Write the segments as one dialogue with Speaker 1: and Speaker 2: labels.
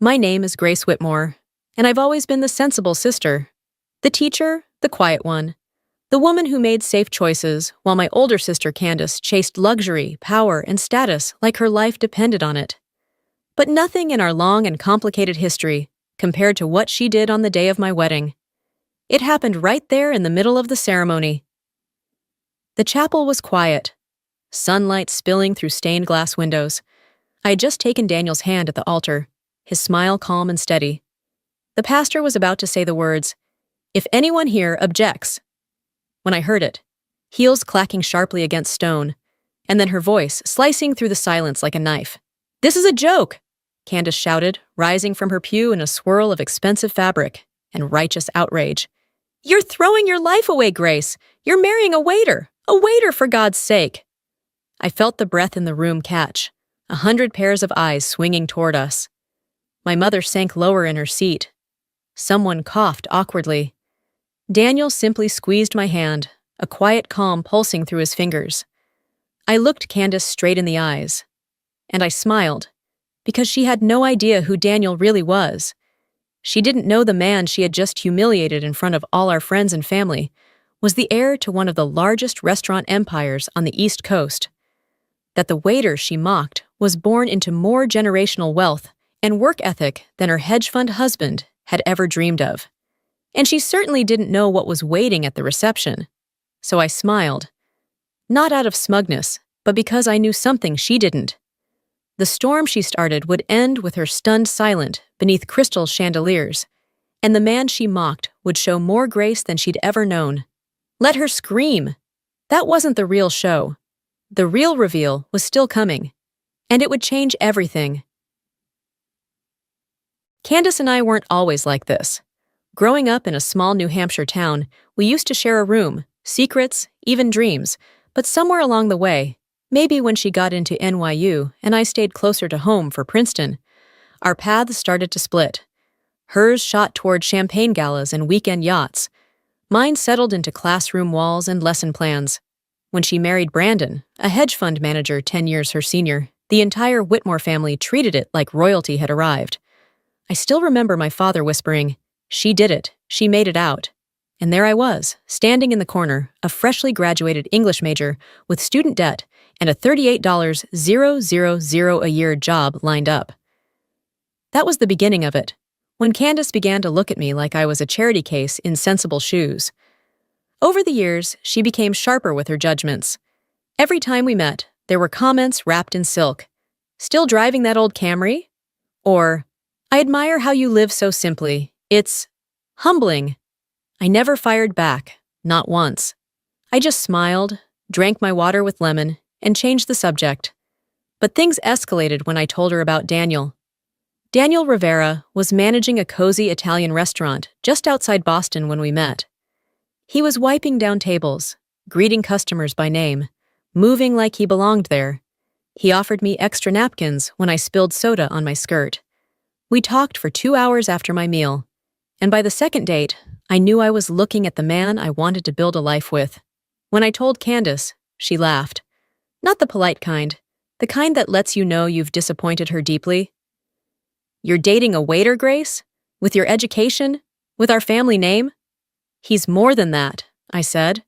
Speaker 1: My name is Grace Whitmore, and I've always been the sensible sister. The teacher, the quiet one. The woman who made safe choices, while my older sister Candace chased luxury, power, and status like her life depended on it. But nothing in our long and complicated history compared to what she did on the day of my wedding. It happened right there in the middle of the ceremony. The chapel was quiet, sunlight spilling through stained glass windows. I had just taken Daniel's hand at the altar, his smile calm and steady. The pastor was about to say the words, "If anyone here objects," when I heard it, heels clacking sharply against stone, and then her voice slicing through the silence like a knife. "This is a joke!" Candace shouted, rising from her pew in a swirl of expensive fabric and righteous outrage. "You're throwing your life away, Grace! You're marrying a waiter! A waiter, for God's sake!" I felt the breath in the room catch, 100 pairs of eyes swinging toward us. My mother sank lower in her seat. Someone coughed awkwardly. Daniel simply squeezed my hand, a quiet calm pulsing through his fingers. I looked Candace straight in the eyes, and I smiled, because she had no idea who Daniel really was. She didn't know the man she had just humiliated in front of all our friends and family was the heir to one of the largest restaurant empires on the East Coast. That the waiter she mocked was born into more generational wealth and work ethic than her hedge fund husband had ever dreamed of. And she certainly didn't know what was waiting at the reception. So I smiled. Not out of smugness, but because I knew something she didn't. The storm she started would end with her stunned silent beneath crystal chandeliers, and the man she mocked would show more grace than she'd ever known. Let her scream! That wasn't the real show. The real reveal was still coming, and it would change everything. Candace and I weren't always like this. Growing up in a small New Hampshire town, we used to share a room, secrets, even dreams, but somewhere along the way, maybe when she got into NYU and I stayed closer to home for Princeton, our paths started to split. Hers shot toward champagne galas and weekend yachts. Mine settled into classroom walls and lesson plans. When she married Brandon, a hedge fund manager 10 years her senior, the entire Whitmore family treated it like royalty had arrived. I still remember my father whispering, "She did it, she made it out." And there I was, standing in the corner, a freshly graduated English major with student debt and a $38,000 a year job lined up. That was the beginning of it, when Candace began to look at me like I was a charity case in sensible shoes. Over the years, she became sharper with her judgments. Every time we met, there were comments wrapped in silk. "Still driving that old Camry?" Or, "I admire how you live so simply. It's humbling." I never fired back, not once. I just smiled, drank my water with lemon, and changed the subject. But things escalated when I told her about Daniel. Daniel Rivera was managing a cozy Italian restaurant just outside Boston when we met. He was wiping down tables, greeting customers by name, moving like he belonged there. He offered me extra napkins when I spilled soda on my skirt. We talked for 2 hours after my meal, and by the second date, I knew I was looking at the man I wanted to build a life with. When I told Candace, she laughed. Not the polite kind, the kind that lets you know you've disappointed her deeply. "You're dating a waiter, Grace? With your education? With our family name?" "He's more than that," I said.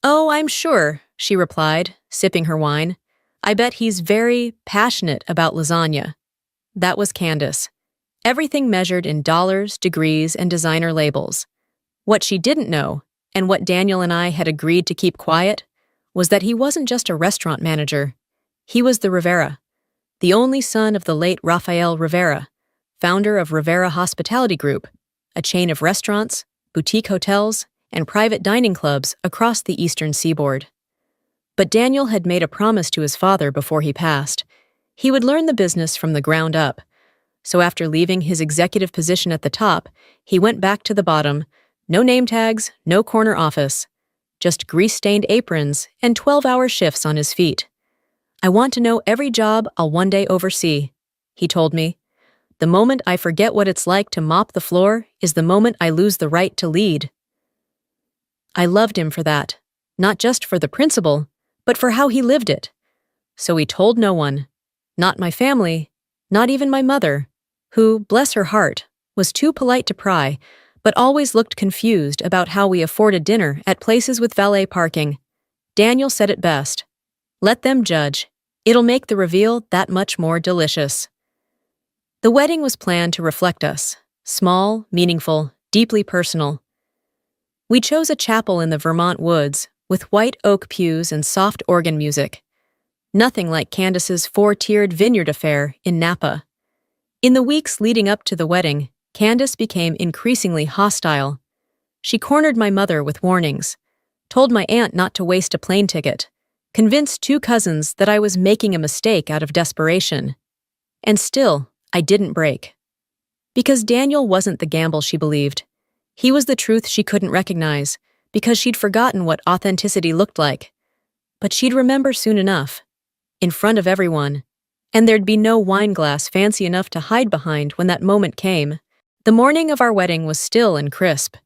Speaker 1: "Oh, I'm sure," she replied, sipping her wine. "I bet he's very passionate about lasagna." That was Candace. Everything measured in dollars, degrees, and designer labels. What she didn't know, and what Daniel and I had agreed to keep quiet, was that he wasn't just a restaurant manager. He was the Rivera, the only son of the late Rafael Rivera, founder of Rivera Hospitality Group, a chain of restaurants, boutique hotels, and private dining clubs across the eastern seaboard. But Daniel had made a promise to his father before he passed. He would learn the business from the ground up. So after leaving his executive position at the top, he went back to the bottom. No name tags, no corner office. Just grease-stained aprons and 12-hour shifts on his feet. "I want to know every job I'll one day oversee," he told me. "The moment I forget what it's like to mop the floor is the moment I lose the right to lead." I loved him for that, not just for the principle, but for how he lived it. So he told no one, not my family, not even my mother, who, bless her heart, was too polite to pry, but always looked confused about how we afforded dinner at places with valet parking. Daniel said it best. Let them judge. It'll make the reveal that much more delicious. The wedding was planned to reflect us. Small, meaningful, deeply personal. We chose a chapel in the Vermont woods, with white oak pews and soft organ music. Nothing like Candace's four-tiered vineyard affair in Napa. In the weeks leading up to the wedding, Candace became increasingly hostile. She cornered my mother with warnings, told my aunt not to waste a plane ticket, convinced two cousins that I was making a mistake out of desperation. And still, I didn't break. Because Daniel wasn't the gamble she believed. He was the truth she couldn't recognize, because she'd forgotten what authenticity looked like. But she'd remember soon enough, in front of everyone, and there'd be no wine glass fancy enough to hide behind when that moment came. The morning of our wedding was still and crisp,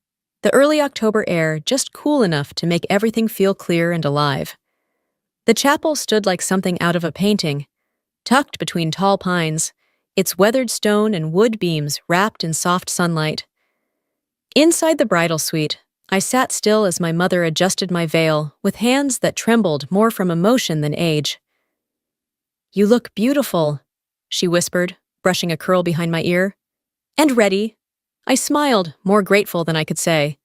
Speaker 1: the early October air just cool enough to make everything feel clear and alive. The chapel stood like something out of a painting, tucked between tall pines, its weathered stone and wood beams wrapped in soft sunlight. Inside the bridal suite, I sat still as my mother adjusted my veil with hands that trembled more from emotion than age. "You look beautiful," she whispered, brushing a curl behind my ear. "And ready." I smiled, more grateful than I could say.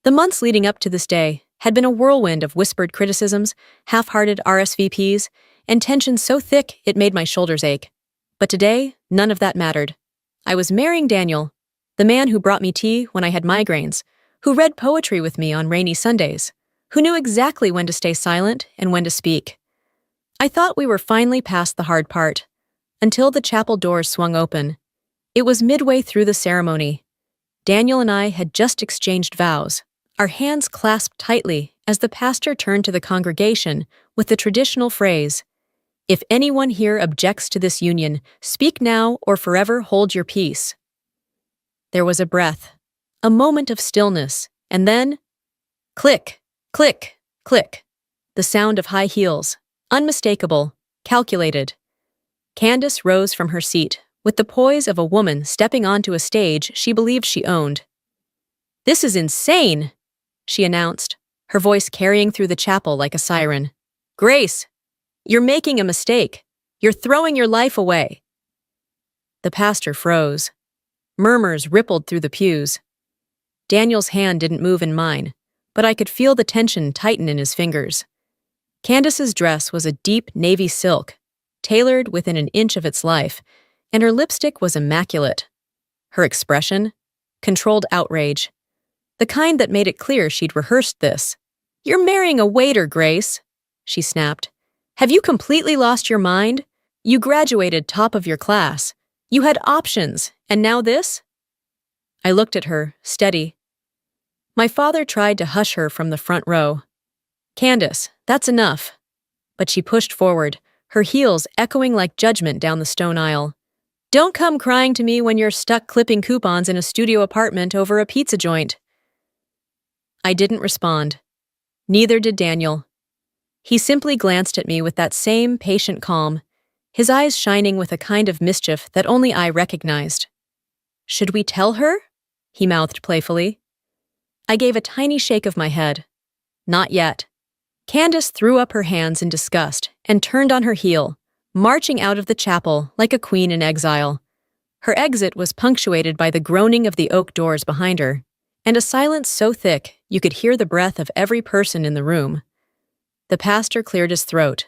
Speaker 1: The months leading up to this day had been a whirlwind of whispered criticisms, half-hearted RSVPs, and tension so thick it made my shoulders ache. But today, none of that mattered. I was marrying Daniel, the man who brought me tea when I had migraines, who read poetry with me on rainy Sundays, who knew exactly when to stay silent and when to speak. I thought we were finally past the hard part, until the chapel doors swung open. It was midway through the ceremony. Daniel and I had just exchanged vows, our hands clasped tightly as the pastor turned to the congregation with the traditional phrase, "If anyone here objects to this union, speak now or forever hold your peace." There was a breath, a moment of stillness, and then, click, click, click, the sound of high heels, unmistakable, calculated. Candace rose from her seat, with the poise of a woman stepping onto a stage she believed she owned. "This is insane," she announced, her voice carrying through the chapel like a siren. "Grace, you're making a mistake. You're throwing your life away." The pastor froze. Murmurs rippled through the pews. Daniel's hand didn't move in mine, but I could feel the tension tighten in his fingers. Candace's dress was a deep navy silk, tailored within an inch of its life, and her lipstick was immaculate. Her expression? Controlled outrage. The kind that made it clear she'd rehearsed this. "You're marrying a waiter, Grace," she snapped. "Have you completely lost your mind? You graduated top of your class. You had options, and now this?" I looked at her, steady. My father tried to hush her from the front row. "Candace, that's enough." But she pushed forward, her heels echoing like judgment down the stone aisle. "Don't come crying to me when you're stuck clipping coupons in a studio apartment over a pizza joint." I didn't respond. Neither did Daniel. He simply glanced at me with that same patient calm, his eyes shining with a kind of mischief that only I recognized. "Should we tell her?" he mouthed playfully. I gave a tiny shake of my head. "Not yet." Candace threw up her hands in disgust and turned on her heel, marching out of the chapel like a queen in exile. Her exit was punctuated by the groaning of the oak doors behind her, and a silence so thick you could hear the breath of every person in the room. The pastor cleared his throat.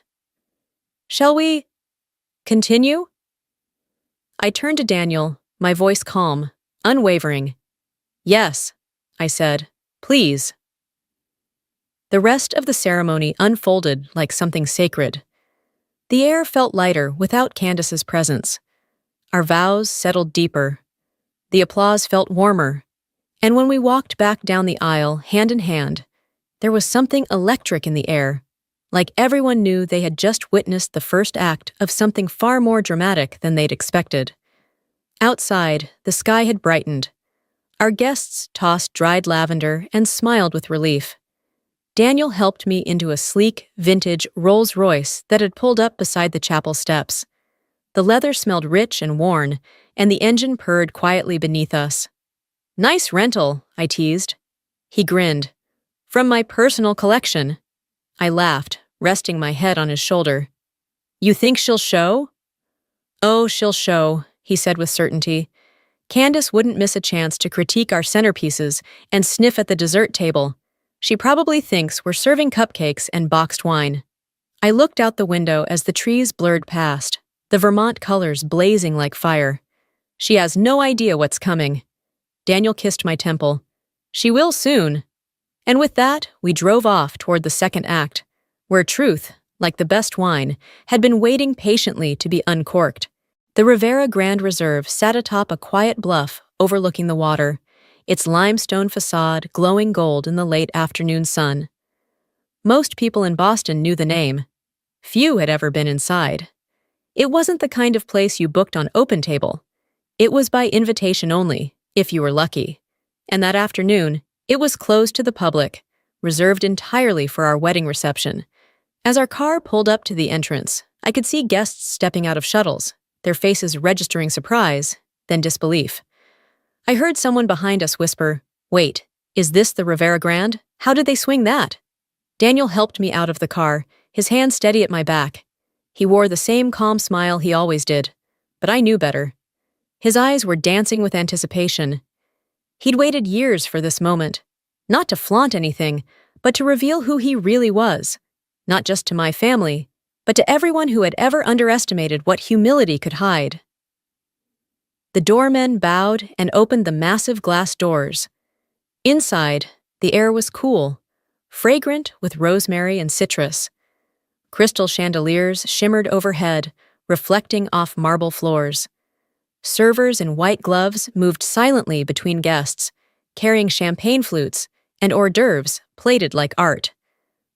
Speaker 1: "Shall we continue?" I turned to Daniel, my voice calm, unwavering. "Yes," I said, "please." The rest of the ceremony unfolded like something sacred. The air felt lighter without Candace's presence. Our vows settled deeper. The applause felt warmer. And when we walked back down the aisle, hand in hand, there was something electric in the air, like everyone knew they had just witnessed the first act of something far more dramatic than they'd expected. Outside, the sky had brightened. Our guests tossed dried lavender and smiled with relief. Daniel helped me into a sleek, vintage Rolls-Royce that had pulled up beside the chapel steps. The leather smelled rich and worn, and the engine purred quietly beneath us. "Nice rental," I teased. He grinned. "From my personal collection." I laughed, resting my head on his shoulder. "You think she'll show?" "Oh, she'll show," he said with certainty. Candace wouldn't miss a chance to critique our centerpieces and sniff at the dessert table. She probably thinks we're serving cupcakes and boxed wine. I looked out the window as the trees blurred past, the Vermont colors blazing like fire. She has no idea what's coming. Daniel kissed my temple. She will soon. And with that, we drove off toward the second act, where truth, like the best wine, had been waiting patiently to be uncorked. The Rivera Grand Reserve sat atop a quiet bluff overlooking the water, its limestone facade glowing gold in the late afternoon sun. Most people in Boston knew the name. Few had ever been inside. It wasn't the kind of place you booked on OpenTable. It was by invitation only, if you were lucky. And that afternoon, it was closed to the public, reserved entirely for our wedding reception. As our car pulled up to the entrance, I could see guests stepping out of shuttles, their faces registering surprise, then disbelief. I heard someone behind us whisper, "Wait, is this the Rivera Grand? How did they swing that?" Daniel helped me out of the car, his hand steady at my back. He wore the same calm smile he always did, but I knew better. His eyes were dancing with anticipation. He'd waited years for this moment, not to flaunt anything, but to reveal who he really was, not just to my family, but to everyone who had ever underestimated what humility could hide. The doormen bowed and opened the massive glass doors. Inside, the air was cool, fragrant with rosemary and citrus. Crystal chandeliers shimmered overhead, reflecting off marble floors. Servers in white gloves moved silently between guests, carrying champagne flutes and hors d'oeuvres plated like art.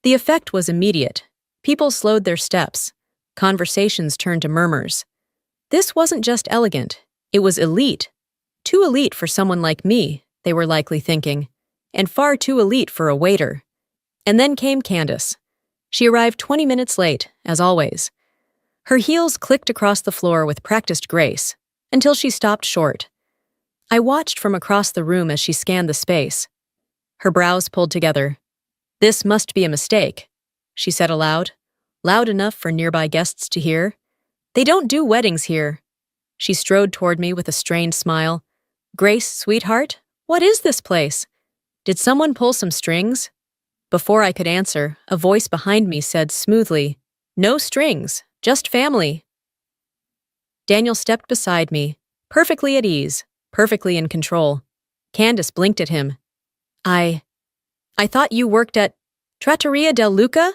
Speaker 1: The effect was immediate. People slowed their steps. Conversations turned to murmurs. This wasn't just elegant, it was elite. Too elite for someone like me, they were likely thinking, and far too elite for a waiter. And then came Candace. She arrived 20 minutes late, as always. Her heels clicked across the floor with practiced grace, until she stopped short. I watched from across the room as she scanned the space. Her brows pulled together. "This must be a mistake," she said aloud, loud enough for nearby guests to hear. "They don't do weddings here." She strode toward me with a strained smile. "Grace, sweetheart, what is this place? Did someone pull some strings?" Before I could answer, a voice behind me said smoothly, "No strings, just family." Daniel stepped beside me, perfectly at ease, perfectly in control. Candace blinked at him. I thought you worked at Trattoria del Luca?"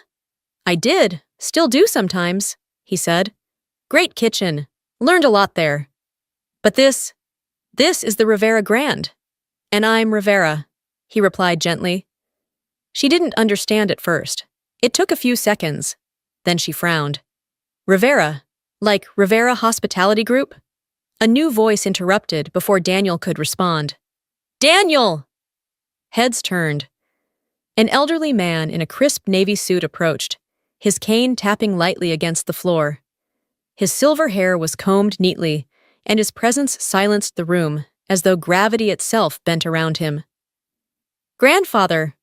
Speaker 1: "I did, still do sometimes," he said. "Great kitchen, learned a lot there. But this is the Rivera Grand. And I'm Rivera," he replied gently. She didn't understand at first. It took a few seconds. Then she frowned. "Rivera? Like Rivera Hospitality Group?" A new voice interrupted before Daniel could respond. "Daniel!" Heads turned. An elderly man in a crisp navy suit approached, his cane tapping lightly against the floor. His silver hair was combed neatly, and his presence silenced the room, as though gravity itself bent around him. "Grandfather,"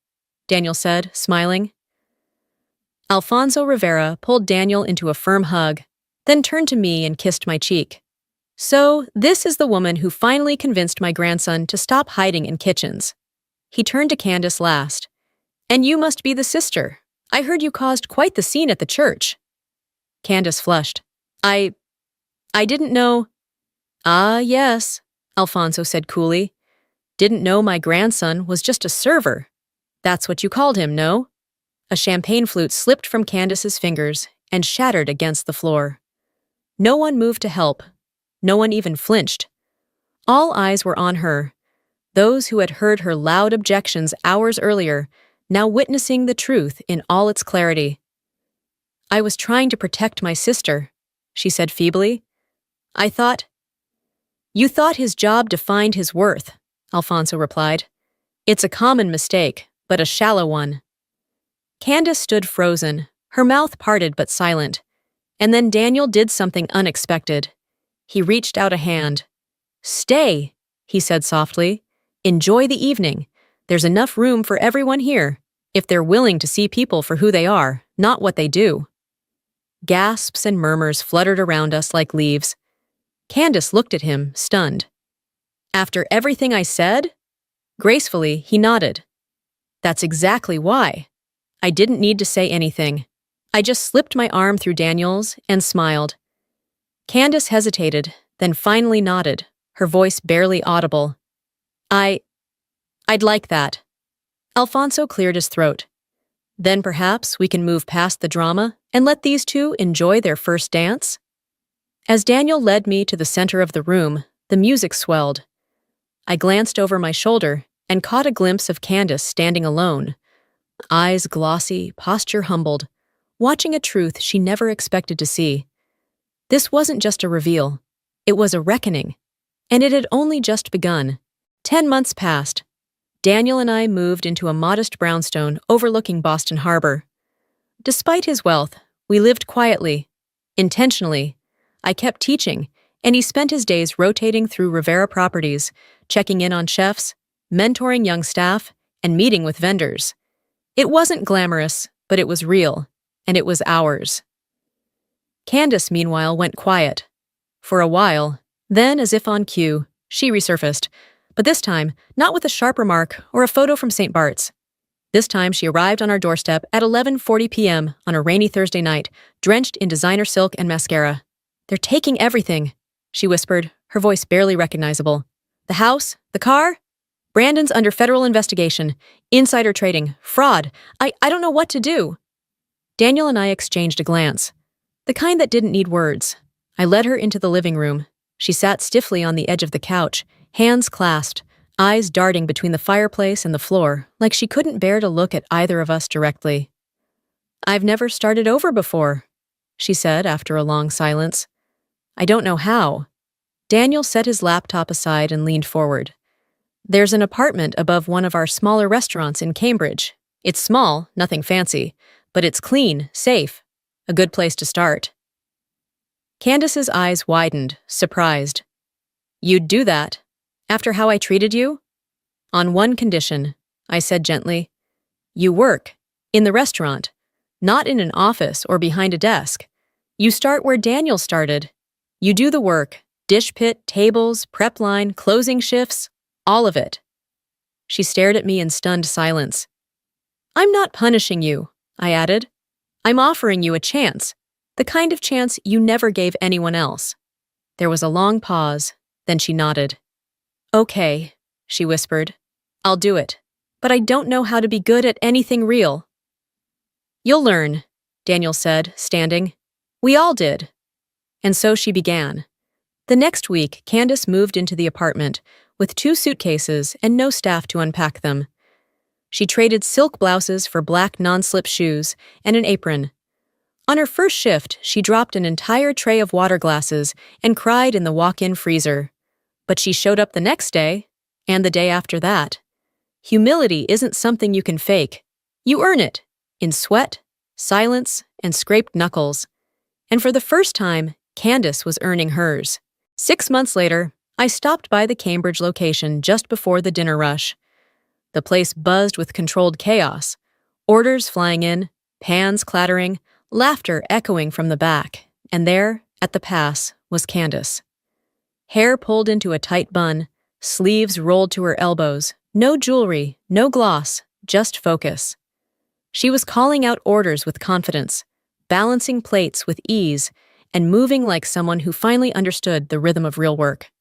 Speaker 1: Daniel said, smiling. Alfonso Rivera pulled Daniel into a firm hug, then turned to me and kissed my cheek. "So, this is the woman who finally convinced my grandson to stop hiding in kitchens." He turned to Candace last. "And you must be the sister. I heard you caused quite the scene at the church." Candace flushed. I didn't know." "Ah, yes," Alfonso said coolly. "Didn't know my grandson was just a server. That's what you called him, no?" A champagne flute slipped from Candace's fingers and shattered against the floor. No one moved to help. No one even flinched. All eyes were on her, those who had heard her loud objections hours earlier, now witnessing the truth in all its clarity. "I was trying to protect my sister," she said feebly. "You thought his job defined his worth," Alfonso replied. "It's a common mistake, but a shallow one." Candace stood frozen, her mouth parted but silent. And then Daniel did something unexpected. He reached out a hand. Stay, he said softly. Enjoy the evening. There's enough room for everyone here, if they're willing to see people for who they are, not what they do. Gasps and murmurs fluttered around us like leaves. Candace looked at him, stunned. After everything I said? Gracefully, he nodded. That's exactly why. I didn't need to say anything. I just slipped my arm through Daniel's and smiled. Candace hesitated, then finally nodded, her voice barely audible. I'd like that. Alfonso cleared his throat. Then perhaps we can move past the drama and let these two enjoy their first dance? As Daniel led me to the center of the room, the music swelled. I glanced over my shoulder and caught a glimpse of Candace standing alone, eyes glossy, posture humbled, watching a truth she never expected to see. This wasn't just a reveal. It was a reckoning. And it had only just begun. 10 months passed. Daniel and I moved into a modest brownstone overlooking Boston Harbor. Despite his wealth, we lived quietly, intentionally. I kept teaching, and he spent his days rotating through Rivera properties, checking in on chefs, mentoring young staff, and meeting with vendors. It wasn't glamorous, but it was real, and it was ours. Candace, meanwhile, went quiet. For a while, then, as if on cue, she resurfaced, but this time, not with a sharp remark or a photo from St. Bart's. This time she arrived on our doorstep at 11:40 p.m. on a rainy Thursday night, drenched in designer silk and mascara. They're taking everything, she whispered, her voice barely recognizable. The house? The car? Brandon's under federal investigation. Insider trading. Fraud. I don't know what to do. Daniel and I exchanged a glance. The kind that didn't need words. I led her into the living room. She sat stiffly on the edge of the couch, hands clasped, eyes darting between the fireplace and the floor, like she couldn't bear to look at either of us directly. I've never started over before, she said after a long silence. I don't know how. Daniel set his laptop aside and leaned forward. There's an apartment above one of our smaller restaurants in Cambridge. It's small, nothing fancy, but it's clean, safe. A good place to start. Candace's eyes widened, surprised. You'd do that? After how I treated you? On one condition, I said gently. You work. In the restaurant. Not in an office or behind a desk. You start where Daniel started. You do the work. Dish pit, tables, prep line, closing shifts. All of it. She stared at me in stunned silence. I'm not punishing you, I added. I'm offering you a chance. The kind of chance you never gave anyone else. There was a long pause, then she nodded. Okay, she whispered. I'll do it, but I don't know how to be good at anything real. You'll learn, Daniel said, standing. We all did. And so she began. The next week, Candace moved into the apartment with 2 suitcases and no staff to unpack them. She traded silk blouses for black non-slip shoes and an apron. On her first shift, she dropped an entire tray of water glasses and cried in the walk-in freezer. But she showed up the next day, and the day after that. Humility isn't something you can fake. You earn it, in sweat, silence, and scraped knuckles. And for the first time, Candace was earning hers. 6 months later, I stopped by the Cambridge location just before the dinner rush. The place buzzed with controlled chaos, orders flying in, pans clattering, laughter echoing from the back, and there, at the pass, was Candace. Hair pulled into a tight bun, sleeves rolled to her elbows, no jewelry, no gloss, just focus. She was calling out orders with confidence, balancing plates with ease, and moving like someone who finally understood the rhythm of real work.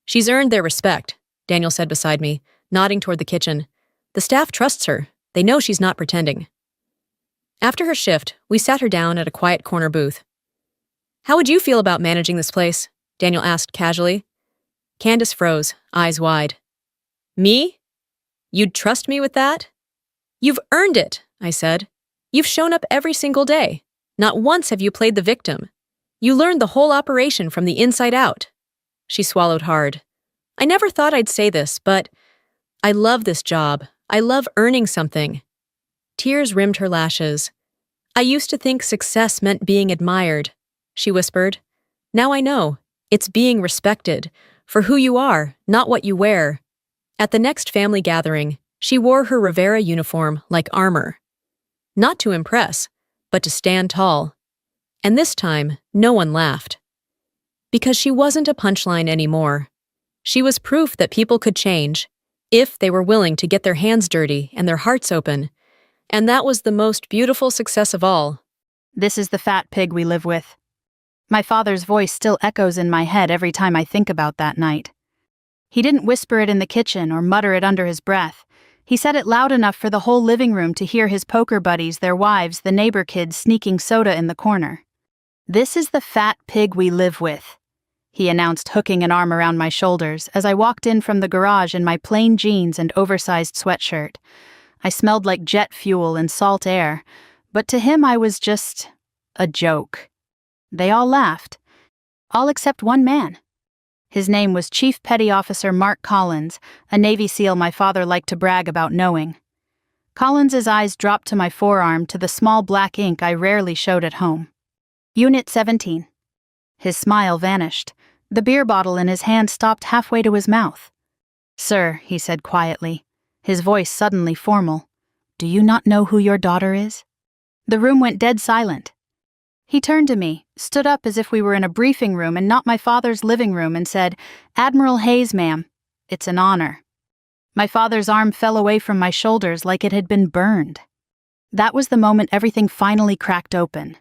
Speaker 1: She's earned their respect, Daniel said beside me, nodding toward the kitchen. The staff trusts her. They know she's not pretending. After her shift, we sat her down at a quiet corner booth. How would you feel about managing this place? Daniel asked casually. Candace froze, eyes wide. Me? You'd trust me with that? You've earned it, I said. You've shown up every single day. Not once have you played the victim. You learned the whole operation from the inside out. She swallowed hard. I never thought I'd say this, but I love this job. I love earning something. Tears rimmed her lashes. I used to think success meant being admired, she whispered. Now I know. It's being respected, for who you are, not what you wear. At the next family gathering, she wore her Rivera uniform like armor. Not to impress, but to stand tall. And this time, no one laughed. Because she wasn't a punchline anymore. She was proof that people could change, if they were willing to get their hands dirty and their hearts open. And that was the most beautiful success of all.
Speaker 2: This is the fat pig we live with. My father's voice still echoes in my head every time I think about that night. He didn't whisper it in the kitchen or mutter it under his breath. He said it loud enough for the whole living room to hear his poker buddies, their wives, the neighbor kids sneaking soda in the corner. "This is the fat pig we live with," he announced, hooking an arm around my shoulders as I walked in from the garage in my plain jeans and oversized sweatshirt. I smelled like jet fuel and salt air, but to him I was just a joke. They all laughed. All except one man. His name was Chief Petty Officer Mark Collins, a Navy SEAL my father liked to brag about knowing. Collins's eyes dropped to my forearm, to the small black ink I rarely showed at home. "Unit 17. His smile vanished. The beer bottle in his hand stopped halfway to his mouth. "Sir," he said quietly, his voice suddenly formal, "do you not know who your daughter is?" The room went dead silent. He turned to me, stood up as if we were in a briefing room and not my father's living room, and said, "Admiral Hayes, ma'am, it's an honor." My father's arm fell away from my shoulders like it had been burned. That was the moment everything finally cracked open.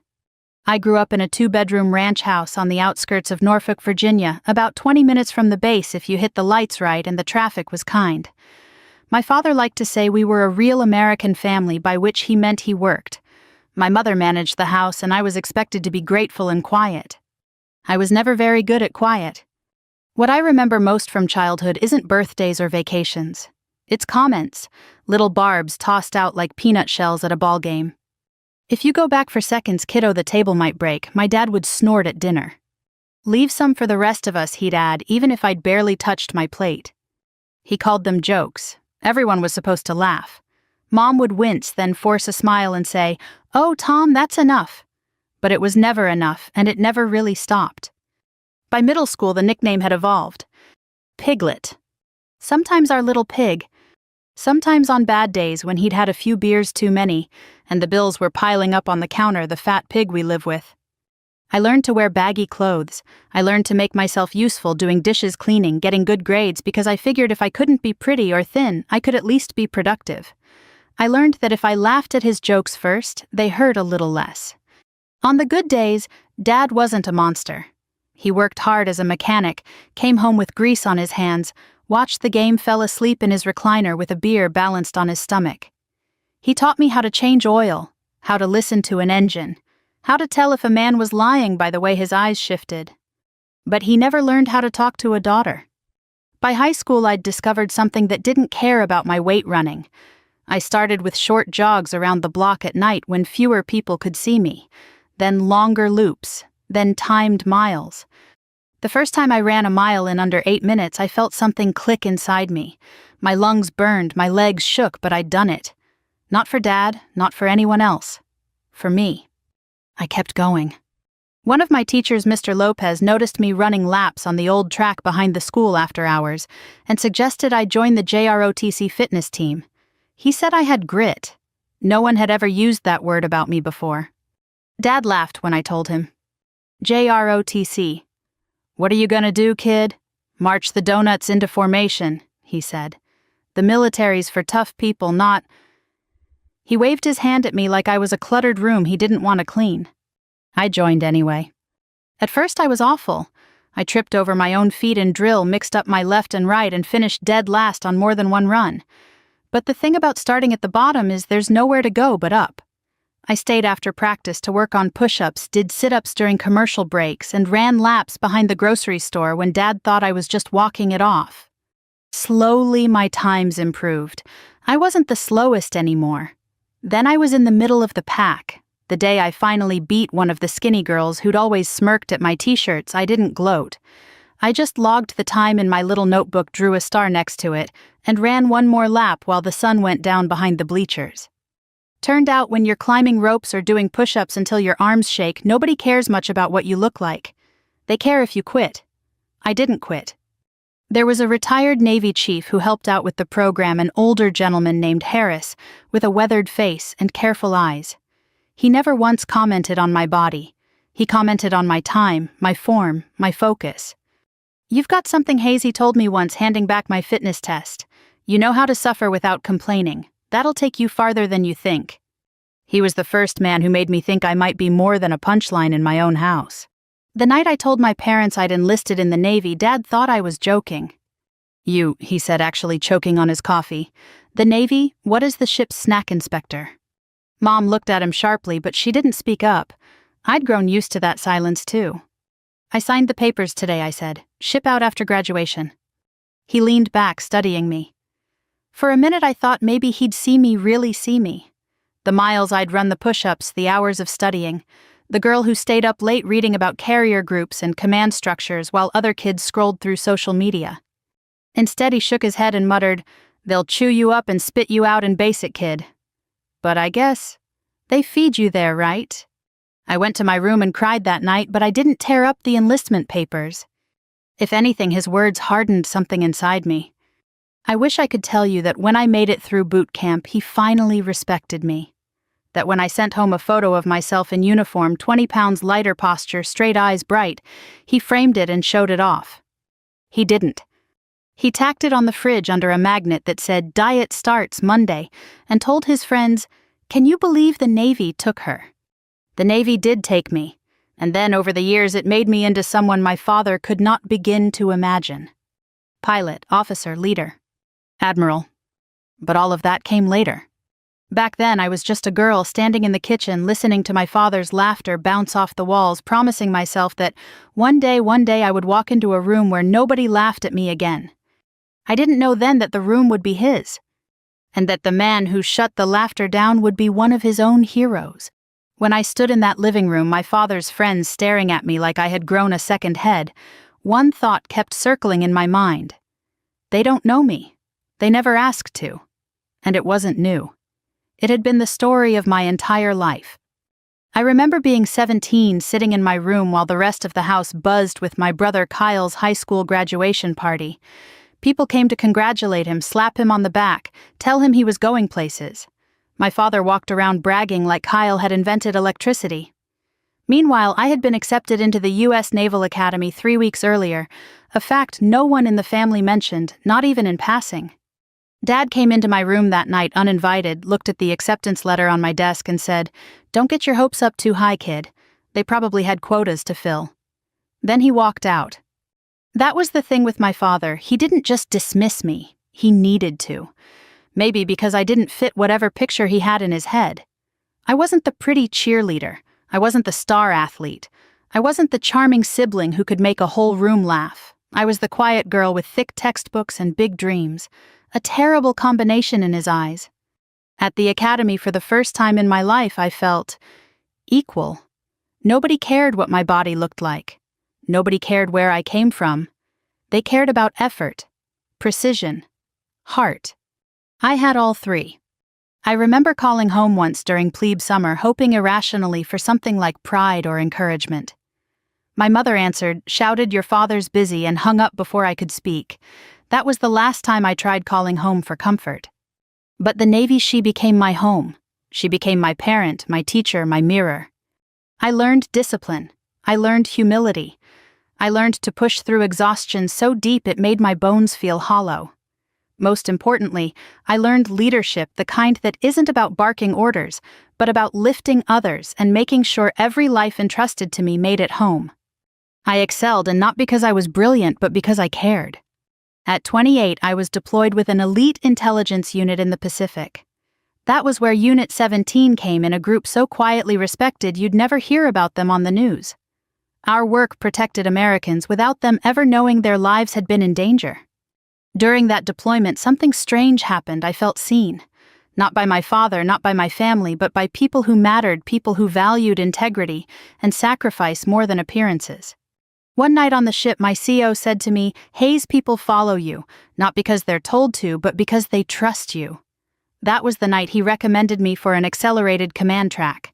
Speaker 2: I grew up in a 2-bedroom ranch house on the outskirts of Norfolk, Virginia, about 20 minutes from the base if you hit the lights right and the traffic was kind. My father liked to say we were a real American family, by which he meant he worked. My mother managed the house, and I was expected to be grateful and quiet. I was never very good at quiet. What I remember most from childhood isn't birthdays or vacations. It's comments, little barbs tossed out like peanut shells at a ball game. "If you go back for seconds, kiddo, the table might break," my dad would snort at dinner. "Leave some for the rest of us," he'd add, even if I'd barely touched my plate. He called them jokes. Everyone was supposed to laugh. Mom would wince, then force a smile and say, "Oh, Tom, that's enough." But it was never enough, and it never really stopped. By middle school, the nickname had evolved. Piglet. Sometimes our little pig. Sometimes on bad days when he'd had a few beers too many, and the bills were piling up on the counter, the fat pig we live with. I learned to wear baggy clothes. I learned to make myself useful doing dishes, cleaning, getting good grades, because I figured if I couldn't be pretty or thin, I could at least be productive. I learned that if I laughed at his jokes first, they hurt a little less. On the good days, Dad wasn't a monster. He worked hard as a mechanic, came home with grease on his hands, watched the game, fell asleep in his recliner with a beer balanced on his stomach. He taught me how to change oil, how to listen to an engine, how to tell if a man was lying by the way his eyes shifted. But he never learned how to talk to a daughter. By high school, I'd discovered something that didn't care about my weight running. I started with short jogs around the block at night when fewer people could see me, then longer loops, then timed miles. The first time I ran a mile in under 8 minutes, I felt something click inside me. My lungs burned, my legs shook, but I'd done it. Not for Dad, not for anyone else. For me. I kept going. One of my teachers, Mr. Lopez, noticed me running laps on the old track behind the school after hours and suggested I join the JROTC fitness team. He said I had grit. No one had ever used that word about me before. Dad laughed when I told him. JROTC. "What are you gonna do, kid? March the donuts into formation," he said. "The military's for tough people, not—" He waved his hand at me like I was a cluttered room he didn't want to clean. I joined anyway. At first I was awful. I tripped over my own feet in drill, mixed up my left and right, and finished dead last on more than one run. But the thing about starting at the bottom is there's nowhere to go but up. I stayed after practice to work on push-ups, did sit-ups during commercial breaks, and ran laps behind the grocery store when Dad thought I was just walking it off. Slowly, my times improved. I wasn't the slowest anymore. Then I was in the middle of the pack. The day I finally beat one of the skinny girls who'd always smirked at my t-shirts, I didn't gloat. I just logged the time in my little notebook, drew a star next to it, and ran one more lap while the sun went down behind the bleachers. Turned out when you're climbing ropes or doing push-ups until your arms shake, nobody cares much about what you look like. They care if you quit. I didn't quit. There was a retired Navy chief who helped out with the program, an older gentleman named Harris, with a weathered face and careful eyes. He never once commented on my body. He commented on my time, my form, my focus. "You've got something," Hazy told me once, handing back my fitness test. "You know how to suffer without complaining. That'll take you farther than you think." He was the first man who made me think I might be more than a punchline in my own house. The night I told my parents I'd enlisted in the Navy, Dad thought I was joking. "You," he said, actually choking on his coffee. "The Navy? What is the ship's snack inspector?" Mom looked at him sharply, but she didn't speak up. I'd grown used to that silence too. "I signed the papers today," I said. "Ship out after graduation." He leaned back, studying me. For a minute I thought maybe he'd see me, really see me. The miles I'd run, the push-ups, the hours of studying. The girl who stayed up late reading about carrier groups and command structures while other kids scrolled through social media. Instead, he shook his head and muttered, "They'll chew you up and spit you out in basic, kid. But I guess they feed you there, right?" I went to my room and cried that night, but I didn't tear up the enlistment papers. If anything, his words hardened something inside me. I wish I could tell you that when I made it through boot camp, he finally respected me. That when I sent home a photo of myself in uniform, 20 pounds lighter posture, straight eyes bright, he framed it and showed it off. He didn't. He tacked it on the fridge under a magnet that said, "Diet starts Monday," and told his friends, "Can you believe the Navy took her?" The Navy did take me, and then over the years it made me into someone my father could not begin to imagine. Pilot, officer, leader, admiral. But all of that came later. Back then I was just a girl standing in the kitchen listening to my father's laughter bounce off the walls, promising myself that one day I would walk into a room where nobody laughed at me again. I didn't know then that the room would be his, and that the man who shut the laughter down would be one of his own heroes. When I stood in that living room, my father's friends staring at me like I had grown a second head, one thought kept circling in my mind. They don't know me. They never asked to. And it wasn't new. It had been the story of my entire life. I remember being 17, sitting in my room while the rest of the house buzzed with my brother Kyle's high school graduation party. People came to congratulate him, slap him on the back, tell him he was going places. My father walked around bragging like Kyle had invented electricity. Meanwhile, I had been accepted into the U.S. Naval Academy 3 weeks earlier, a fact no one in the family mentioned, not even in passing. Dad came into my room that night uninvited, looked at the acceptance letter on my desk and said, "Don't get your hopes up too high, kid. They probably had quotas to fill." Then he walked out. That was the thing with my father. He didn't just dismiss me. He needed to. Maybe because I didn't fit whatever picture he had in his head. I wasn't the pretty cheerleader. I wasn't the star athlete. I wasn't the charming sibling who could make a whole room laugh. I was the quiet girl with thick textbooks and big dreams. A terrible combination in his eyes. At the academy, for the first time in my life, I felt equal. Nobody cared what my body looked like. Nobody cared where I came from. They cared about effort, precision, heart. I had all three. I remember calling home once during plebe summer, hoping irrationally for something like pride or encouragement. My mother answered, shouted, "Your father's busy," and hung up before I could speak. That was the last time I tried calling home for comfort. But the Navy, she became my home. She became my parent, my teacher, my mirror. I learned discipline. I learned humility. I learned to push through exhaustion so deep it made my bones feel hollow. Most importantly, I learned leadership, the kind that isn't about barking orders, but about lifting others and making sure every life entrusted to me made it home. I excelled, and not because I was brilliant, but because I cared. At 28, I was deployed with an elite intelligence unit in the Pacific. That was where Unit 17 came in, a group so quietly respected you'd never hear about them on the news. Our work protected Americans without them ever knowing their lives had been in danger. During that deployment, something strange happened. I felt seen. Not by my father, not by my family, but by people who mattered, people who valued integrity and sacrifice more than appearances. One night on the ship, my CO said to me, "Hayes, people follow you, not because they're told to, but because they trust you." That was the night he recommended me for an accelerated command track.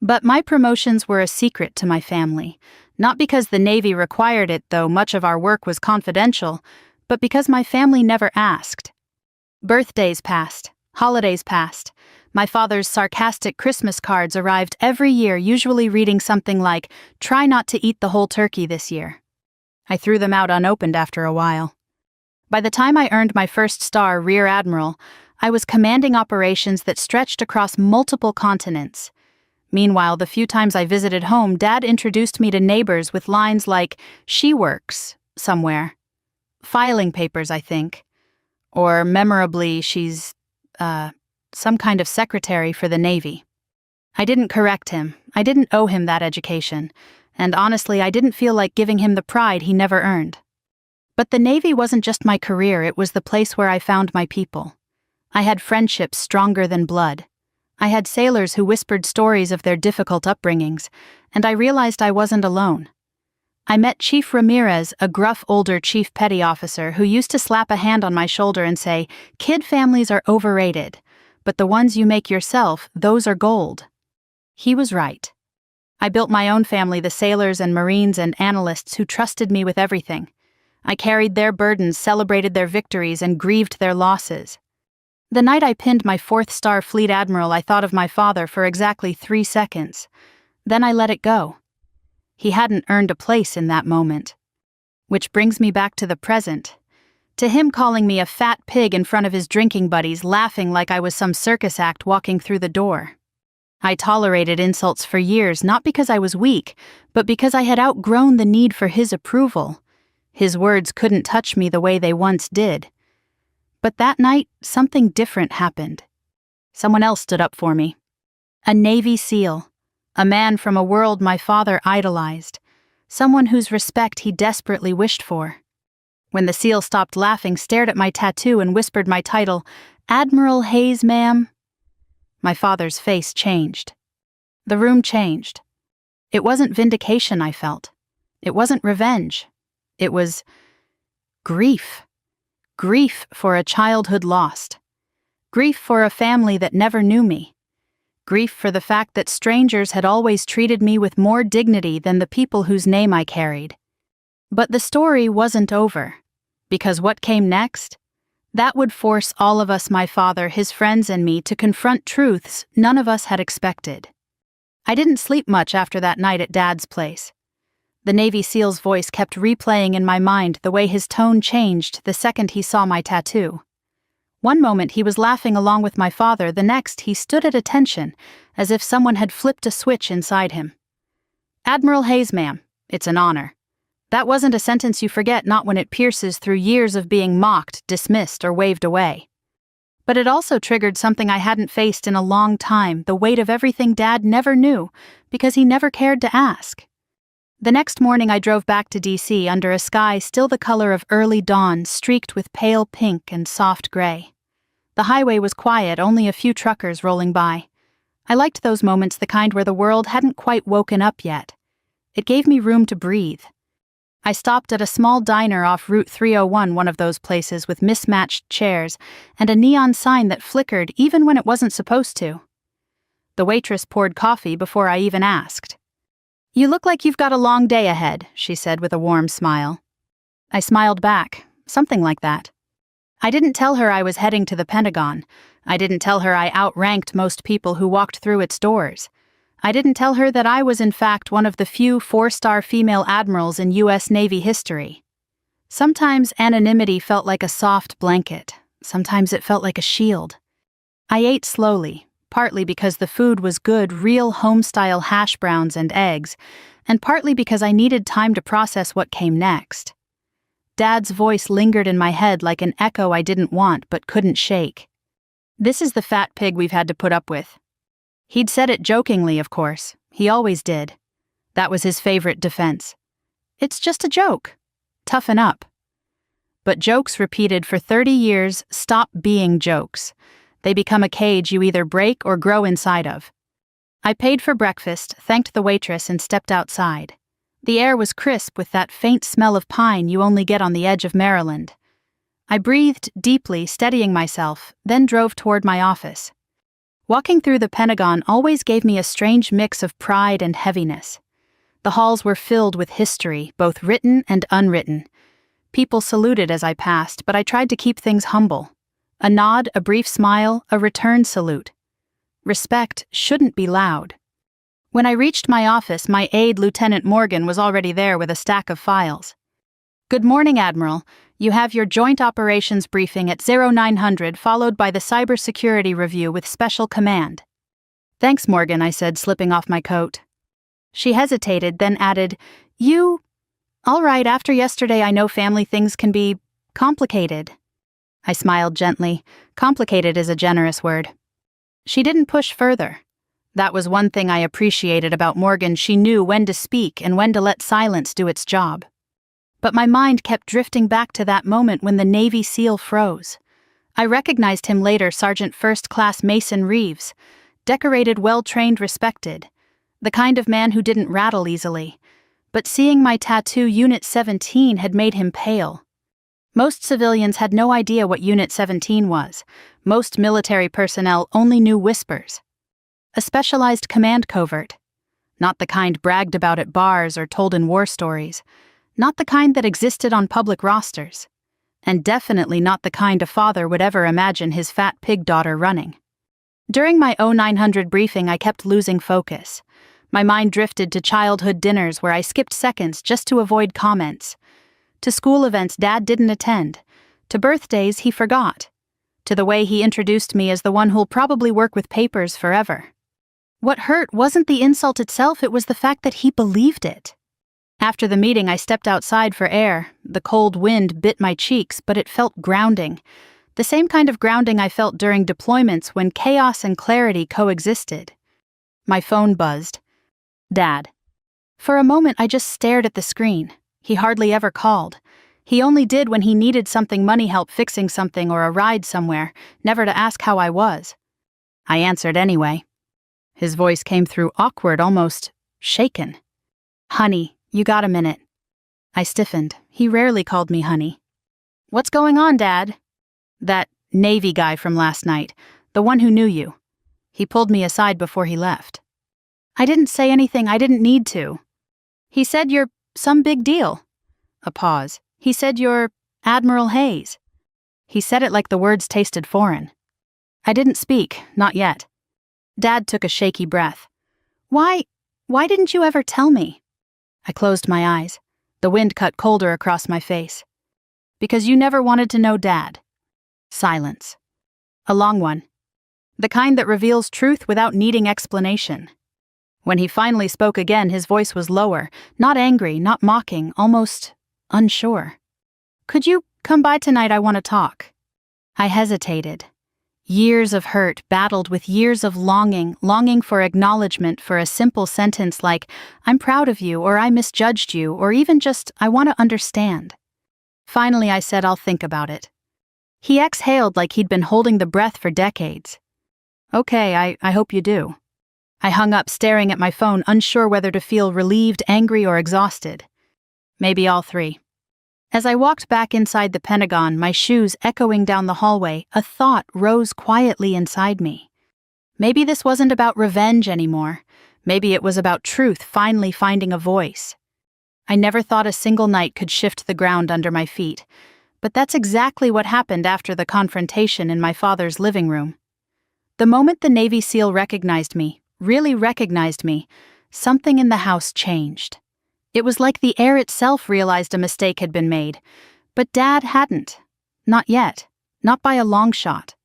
Speaker 2: But my promotions were a secret to my family, not because the Navy required it, though much of our work was confidential, but because my family never asked. Birthdays passed, holidays passed. My father's sarcastic Christmas cards arrived every year, usually reading something like, "Try not to eat the whole turkey this year." I threw them out unopened after a while. By the time I earned my first star, Rear Admiral, I was commanding operations that stretched across multiple continents. Meanwhile, the few times I visited home, Dad introduced me to neighbors with lines like, "She works somewhere. Filing papers, I think." Or memorably, she's, some kind of secretary for the Navy. I didn't correct him. I didn't owe him that education. And honestly, I didn't feel like giving him the pride he never earned. But the Navy wasn't just my career, it was the place where I found my people. I had friendships stronger than blood. I had sailors who whispered stories of their difficult upbringings, and I realized I wasn't alone. I met Chief Ramirez, a gruff older chief petty officer who used to slap a hand on my shoulder and say, "Kid families are overrated, but the ones you make yourself, those are gold." He was right. I built my own family, the sailors and Marines and analysts who trusted me with everything. I carried their burdens, celebrated their victories, and grieved their losses. The night I pinned my 4th-star Fleet Admiral, I thought of my father for exactly 3 seconds. Then I let it go. He hadn't earned a place in that moment. Which brings me back to the present. To him calling me a fat pig in front of his drinking buddies, laughing like I was some circus act walking through the door. I tolerated insults for years, not because I was weak, but because I had outgrown the need for his approval. His words couldn't touch me the way they once did. But that night, something different happened. Someone else stood up for me. A Navy SEAL. A man from a world my father idolized. Someone whose respect he desperately wished for. When the SEAL stopped laughing, stared at my tattoo, and whispered my title, "Admiral Hayes, ma'am," my father's face changed. The room changed. It wasn't vindication I felt. It wasn't revenge. It was grief. Grief for a childhood lost. Grief for a family that never knew me. Grief for the fact that strangers had always treated me with more dignity than the people whose name I carried. But the story wasn't over. Because what came next? That would force all of us, my father, his friends, and me, to confront truths none of us had expected. I didn't sleep much after that night at Dad's place. The Navy SEAL's voice kept replaying in my mind, the way his tone changed the second he saw my tattoo. One moment he was laughing along with my father, the next he stood at attention, as if someone had flipped a switch inside him. "Admiral Hayes, ma'am, it's an honor." That wasn't a sentence you forget, not when it pierces through years of being mocked, dismissed, or waved away. But it also triggered something I hadn't faced in a long time, the weight of everything Dad never knew, because he never cared to ask. The next morning I drove back to D.C. under a sky still the color of early dawn, streaked with pale pink and soft gray. The highway was quiet, only a few truckers rolling by. I liked those moments, the kind where the world hadn't quite woken up yet. It gave me room to breathe. I stopped at a small diner off Route 301, one of those places with mismatched chairs and a neon sign that flickered even when it wasn't supposed to. The waitress poured coffee before I even asked. "You look like you've got a long day ahead," she said with a warm smile. I smiled back, something like that. I didn't tell her I was heading to the Pentagon. I didn't tell her I outranked most people who walked through its doors. I didn't tell her that I was in fact one of the few 4-star female admirals in U.S. Navy history. Sometimes anonymity felt like a soft blanket. Sometimes it felt like a shield. I ate slowly, partly because the food was good, real home-style hash browns and eggs, and partly because I needed time to process what came next. Dad's voice lingered in my head like an echo I didn't want but couldn't shake. "This is the fat pig we've had to put up with." He'd said it jokingly, of course. He always did. That was his favorite defense. "It's just a joke. Toughen up." But jokes repeated for 30 years stop being jokes. They become a cage you either break or grow inside of. I paid for breakfast, thanked the waitress, and stepped outside. The air was crisp with that faint smell of pine you only get on the edge of Maryland. I breathed deeply, steadying myself, then drove toward my office. Walking through the Pentagon always gave me a strange mix of pride and heaviness. The halls were filled with history, both written and unwritten. People saluted as I passed, but I tried to keep things humble. A nod, a brief smile, a return salute. Respect shouldn't be loud. When I reached my office, my aide, Lieutenant Morgan, was already there with a stack of files. "Good morning, Admiral. You have your joint operations briefing at 0900, followed by the cybersecurity review with Special Command." "Thanks, Morgan," I said, slipping off my coat. She hesitated, then added, "All right, after yesterday I know family things can be complicated." I smiled gently. Complicated is a generous word. She didn't push further. That was one thing I appreciated about Morgan. She knew when to speak and when to let silence do its job. But my mind kept drifting back to that moment when the Navy SEAL froze. I recognized him later, Sergeant First Class Mason Reeves, decorated, well-trained, respected, the kind of man who didn't rattle easily. But seeing my tattoo, Unit 17, had made him pale. Most civilians had no idea what Unit 17 was. Most military personnel only knew whispers. A specialized command covert. Not the kind bragged about at bars or told in war stories. Not the kind that existed on public rosters. And definitely not the kind a father would ever imagine his fat pig daughter running. During my 0900 briefing, I kept losing focus. My mind drifted to childhood dinners where I skipped seconds just to avoid comments. To school events Dad didn't attend. To birthdays he forgot. To the way he introduced me as the one who'll probably work with papers forever. What hurt wasn't the insult itself, it was the fact that he believed it. After the meeting, I stepped outside for air. The cold wind bit my cheeks, but it felt grounding. The same kind of grounding I felt during deployments when chaos and clarity coexisted. My phone buzzed. Dad. For a moment, I just stared at the screen. He hardly ever called. He only did when he needed something, money help fixing something or a ride somewhere, never to ask how I was. I answered anyway. His voice came through awkward, almost shaken. "Honey, you got a minute?" I stiffened. He rarely called me honey. "What's going on, Dad?" "That Navy guy from last night, the one who knew you." He pulled me aside before he left. I didn't say anything. I didn't need to. "He said you're some big deal." A pause. "He said you're Admiral Hayes." He said it like the words tasted foreign. I didn't speak, not yet. Dad took a shaky breath. Why didn't you ever tell me?" I closed my eyes. The wind cut colder across my face. "Because you never wanted to know, Dad." Silence. A long one. The kind that reveals truth without needing explanation. When he finally spoke again, his voice was lower, not angry, not mocking, almost unsure. "Could you come by tonight? I want to talk." I hesitated. Years of hurt battled with years of longing for acknowledgement, for a simple sentence like, "I'm proud of you," or "I misjudged you," or even just, "I want to understand." Finally, I said, "I'll think about it." He exhaled like he'd been holding the breath for decades. "Okay, I hope you do." I hung up, staring at my phone, unsure whether to feel relieved, angry, or exhausted. Maybe all three. As I walked back inside the Pentagon, my shoes echoing down the hallway, a thought rose quietly inside me. Maybe this wasn't about revenge anymore. Maybe it was about truth finally finding a voice. I never thought a single night could shift the ground under my feet, but that's exactly what happened after the confrontation in my father's living room. The moment the Navy SEAL recognized me, really recognized me, something in the house changed. It was like the air itself realized a mistake had been made, but Dad hadn't. Not yet. Not by a long shot.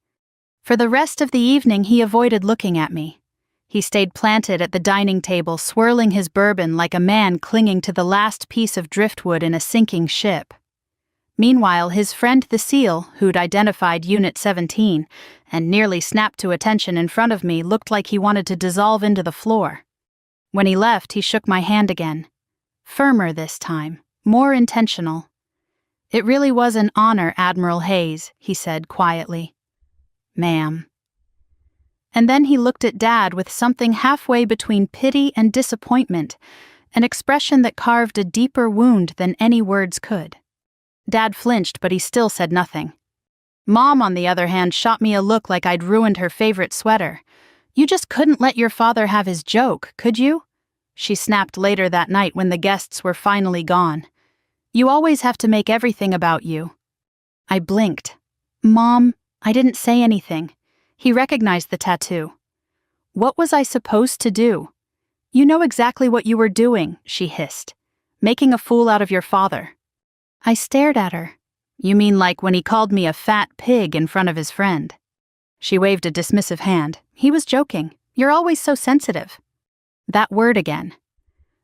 Speaker 2: For the rest of the evening, he avoided looking at me. He stayed planted at the dining table, swirling his bourbon like a man clinging to the last piece of driftwood in a sinking ship. Meanwhile, his friend the SEAL, who'd identified Unit 17 and nearly snapped to attention in front of me, looked like he wanted to dissolve into the floor. When he left, he shook my hand again. Firmer this time, more intentional. "It really was an honor, Admiral Hayes," he said quietly. "Ma'am." And then he looked at Dad with something halfway between pity and disappointment, an expression that carved a deeper wound than any words could. Dad flinched, but he still said nothing. Mom, on the other hand, shot me a look like I'd ruined her favorite sweater. "You just couldn't let your father have his joke, could you?" She snapped later that night when the guests were finally gone. You always have to make everything about you. I blinked. Mom, I didn't say anything. He recognized the tattoo. What was I supposed to do? You know exactly what you were doing, she hissed. Making a fool out of your father. I stared at her. You mean like when he called me a fat pig in front of his friend? She waved a dismissive hand. He was joking. You're always so sensitive. That word again.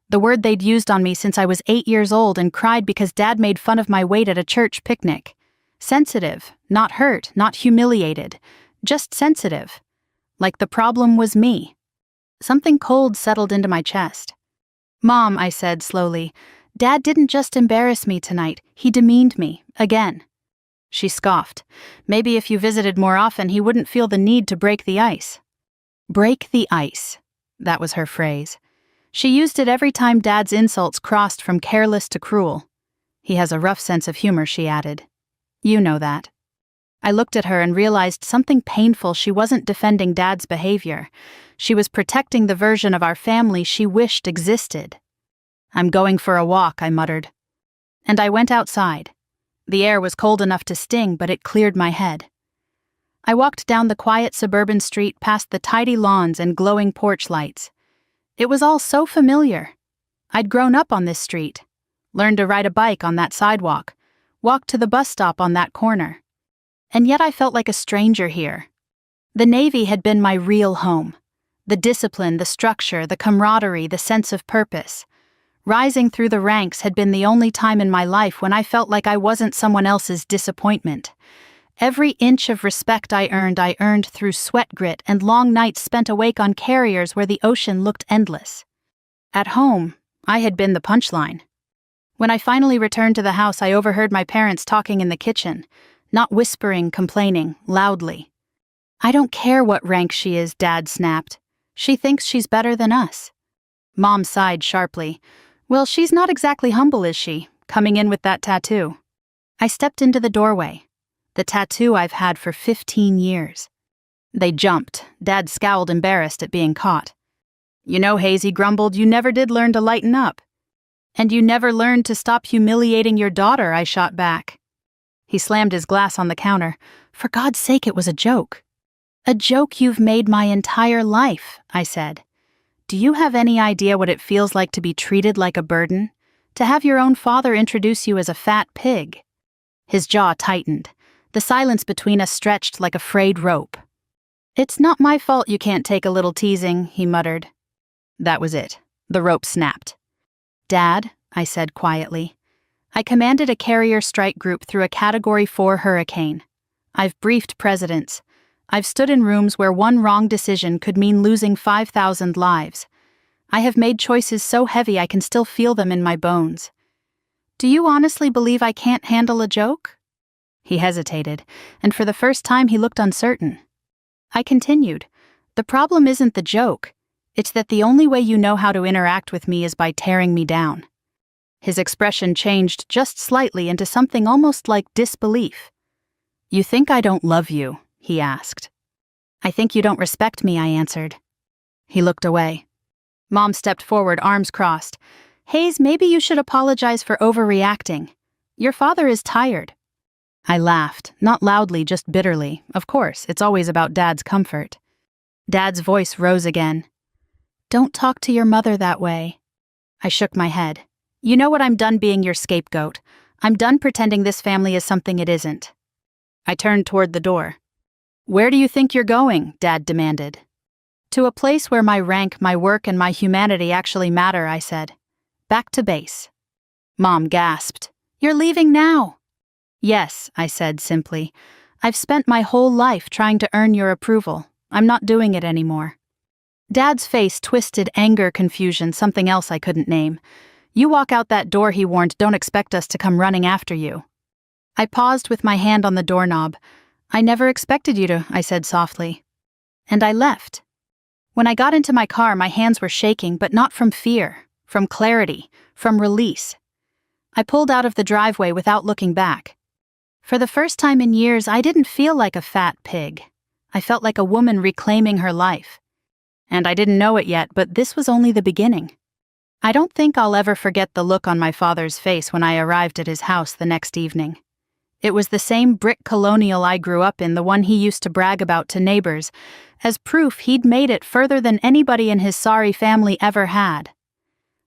Speaker 2: The word they'd used on me since I was 8 years old and cried because Dad made fun of my weight at a church picnic. Sensitive, not hurt, not humiliated, just sensitive. Like the problem was me. Something cold settled into my chest. Mom, I said slowly, Dad didn't just embarrass me tonight, he demeaned me, again. She scoffed. Maybe if you visited more often, he wouldn't feel the need to break the ice. Break the ice. That was her phrase. She used it every time Dad's insults crossed from careless to cruel. He has a rough sense of humor, she added. You know that. I looked at her and realized something painful. She wasn't defending Dad's behavior. She was protecting the version of our family she wished existed. I'm going for a walk, I muttered. And I went outside. The air was cold enough to sting, but it cleared my head. I walked down the quiet suburban street past the tidy lawns and glowing porch lights. It was all so familiar. I'd grown up on this street, learned to ride a bike on that sidewalk, walked to the bus stop on that corner. And yet I felt like a stranger here. The Navy had been my real home. The discipline, the structure, the camaraderie, the sense of purpose. Rising through the ranks had been the only time in my life when I felt like I wasn't someone else's disappointment. Every inch of respect I earned through sweat grit and long nights spent awake on carriers where the ocean looked endless. At home, I had been the punchline. When I finally returned to the house, I overheard my parents talking in the kitchen, not whispering, complaining, loudly. I don't care what rank she is, Dad snapped. She thinks she's better than us. Mom sighed sharply. Well, she's not exactly humble, is she, coming in with that tattoo? I stepped into the doorway. The tattoo I've had for 15 years. They jumped. Dad scowled, embarrassed at being caught. You know, Hayes, he grumbled, you never did learn to lighten up. And you never learned to stop humiliating your daughter, I shot back. He slammed his glass on the counter. For God's sake, it was a joke. A joke you've made my entire life, I said. Do you have any idea what it feels like to be treated like a burden? To have your own father introduce you as a fat pig? His jaw tightened. The silence between us stretched like a frayed rope. It's not my fault you can't take a little teasing, he muttered. That was it. The rope snapped. Dad, I said quietly. I commanded a carrier strike group through a Category 4 hurricane. I've briefed presidents. I've stood in rooms where one wrong decision could mean losing 5,000 lives. I have made choices so heavy I can still feel them in my bones. Do you honestly believe I can't handle a joke? He hesitated, and for the first time he looked uncertain. I continued. The problem isn't the joke. It's that the only way you know how to interact with me is by tearing me down. His expression changed just slightly into something almost like disbelief. You think I don't love you? He asked. I think you don't respect me, I answered. He looked away. Mom stepped forward, arms crossed. Hayes, maybe you should apologize for overreacting. Your father is tired. I laughed, not loudly, just bitterly. Of course, it's always about Dad's comfort. Dad's voice rose again. Don't talk to your mother that way. I shook my head. You know what, I'm done being your scapegoat. I'm done pretending this family is something it isn't. I turned toward the door. Where do you think you're going? Dad demanded. To a place where my rank, my work, and my humanity actually matter, I said. Back to base. Mom gasped. You're leaving now. Yes, I said simply. I've spent my whole life trying to earn your approval. I'm not doing it anymore. Dad's face twisted, anger, confusion, something else I couldn't name. You walk out that door, he warned, don't expect us to come running after you. I paused with my hand on the doorknob. I never expected you to, I said softly. And I left. When I got into my car, my hands were shaking, but not from fear, from clarity, from release. I pulled out of the driveway without looking back. For the first time in years, I didn't feel like a fat pig. I felt like a woman reclaiming her life. And I didn't know it yet, but this was only the beginning. I don't think I'll ever forget the look on my father's face when I arrived at his house the next evening. It was the same brick colonial I grew up in, the one he used to brag about to neighbors, as proof he'd made it further than anybody in his sorry family ever had.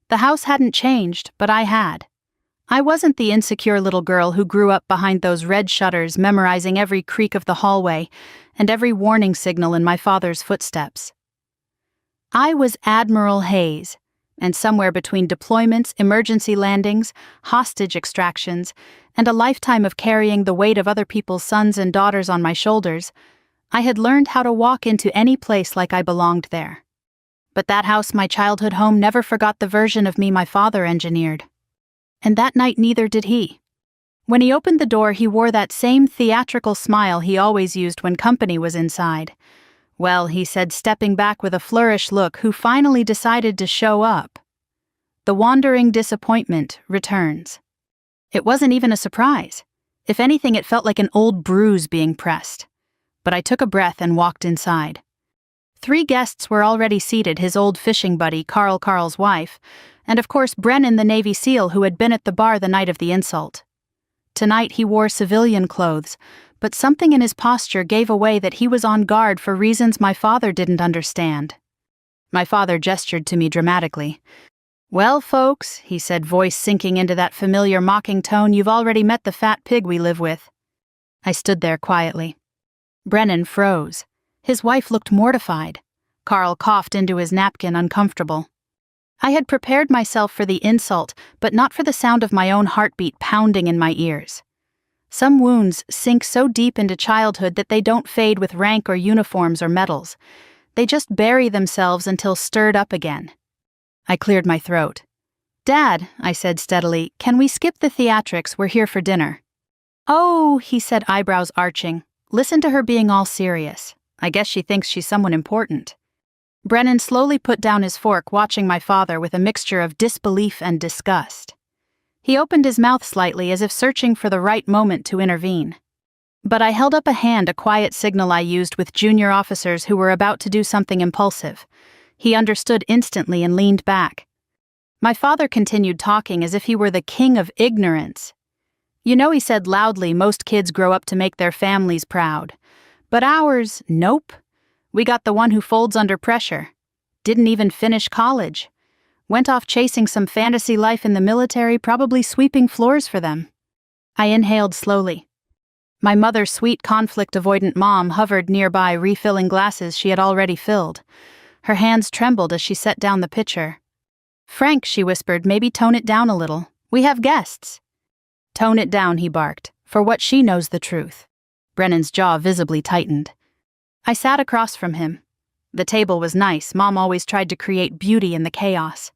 Speaker 2: The house hadn't changed, but I had. I wasn't the insecure little girl who grew up behind those red shutters, memorizing every creak of the hallway and every warning signal in my father's footsteps. I was Admiral Hayes, and somewhere between deployments, emergency landings, hostage extractions, and a lifetime of carrying the weight of other people's sons and daughters on my shoulders, I had learned how to walk into any place like I belonged there. But that house, my childhood home, never forgot the version of me my father engineered. And that night neither did he. When he opened the door, he wore that same theatrical smile he always used when company was inside. "Well," he said, stepping back with a flourish look, "who finally decided to show up?" The wandering disappointment returns. It wasn't even a surprise. If anything, it felt like an old bruise being pressed. But I took a breath and walked inside. 3 guests were already seated: his old fishing buddy, Carl's wife, and of course Brennan, the Navy SEAL who had been at the bar the night of the insult. Tonight he wore civilian clothes, but something in his posture gave away that he was on guard for reasons my father didn't understand. My father gestured to me dramatically. "Well, folks," he said, voice sinking into that familiar mocking tone, "you've already met the fat pig we live with." I stood there quietly. Brennan froze. His wife looked mortified. Carl coughed into his napkin, uncomfortable. I had prepared myself for the insult, but not for the sound of my own heartbeat pounding in my ears. Some wounds sink so deep into childhood that they don't fade with rank or uniforms or medals. They just bury themselves until stirred up again. I cleared my throat. "Dad," I said steadily, "can we skip the theatrics? We're here for dinner." "Oh," he said, eyebrows arching. "Listen to her being all serious. I guess she thinks she's someone important." Brennan slowly put down his fork, watching my father with a mixture of disbelief and disgust. He opened his mouth slightly, as if searching for the right moment to intervene. But I held up a hand, a quiet signal I used with junior officers who were about to do something impulsive. He understood instantly and leaned back. My father continued talking as if he were the king of ignorance. "You know," he said loudly, "most kids grow up to make their families proud. But ours, nope. We got the one who folds under pressure. Didn't even finish college. Went off chasing some fantasy life in the military, probably sweeping floors for them." I inhaled slowly. My mother's sweet, conflict-avoidant mom hovered nearby, refilling glasses she had already filled. Her hands trembled as she set down the pitcher. "Frank," she whispered, "maybe tone it down a little. We have guests." "Tone it down," he barked, "for what she knows the truth." Brennan's jaw visibly tightened. I sat across from him. The table was nice. Mom always tried to create beauty in the chaos.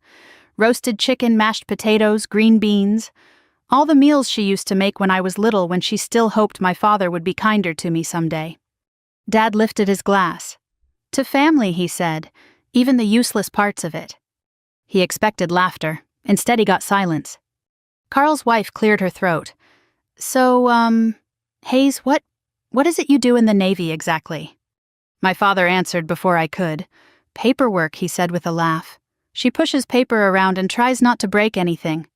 Speaker 2: Roasted chicken, mashed potatoes, green beans. All the meals she used to make when I was little, when she still hoped my father would be kinder to me someday. Dad lifted his glass. "To family," he said, "even the useless parts of it." He expected laughter. Instead, he got silence. Carl's wife cleared her throat. "So, Hayes, what is it you do in the Navy exactly?" My father answered before I could. "Paperwork," he said with a laugh. "She pushes paper around and tries not to break anything."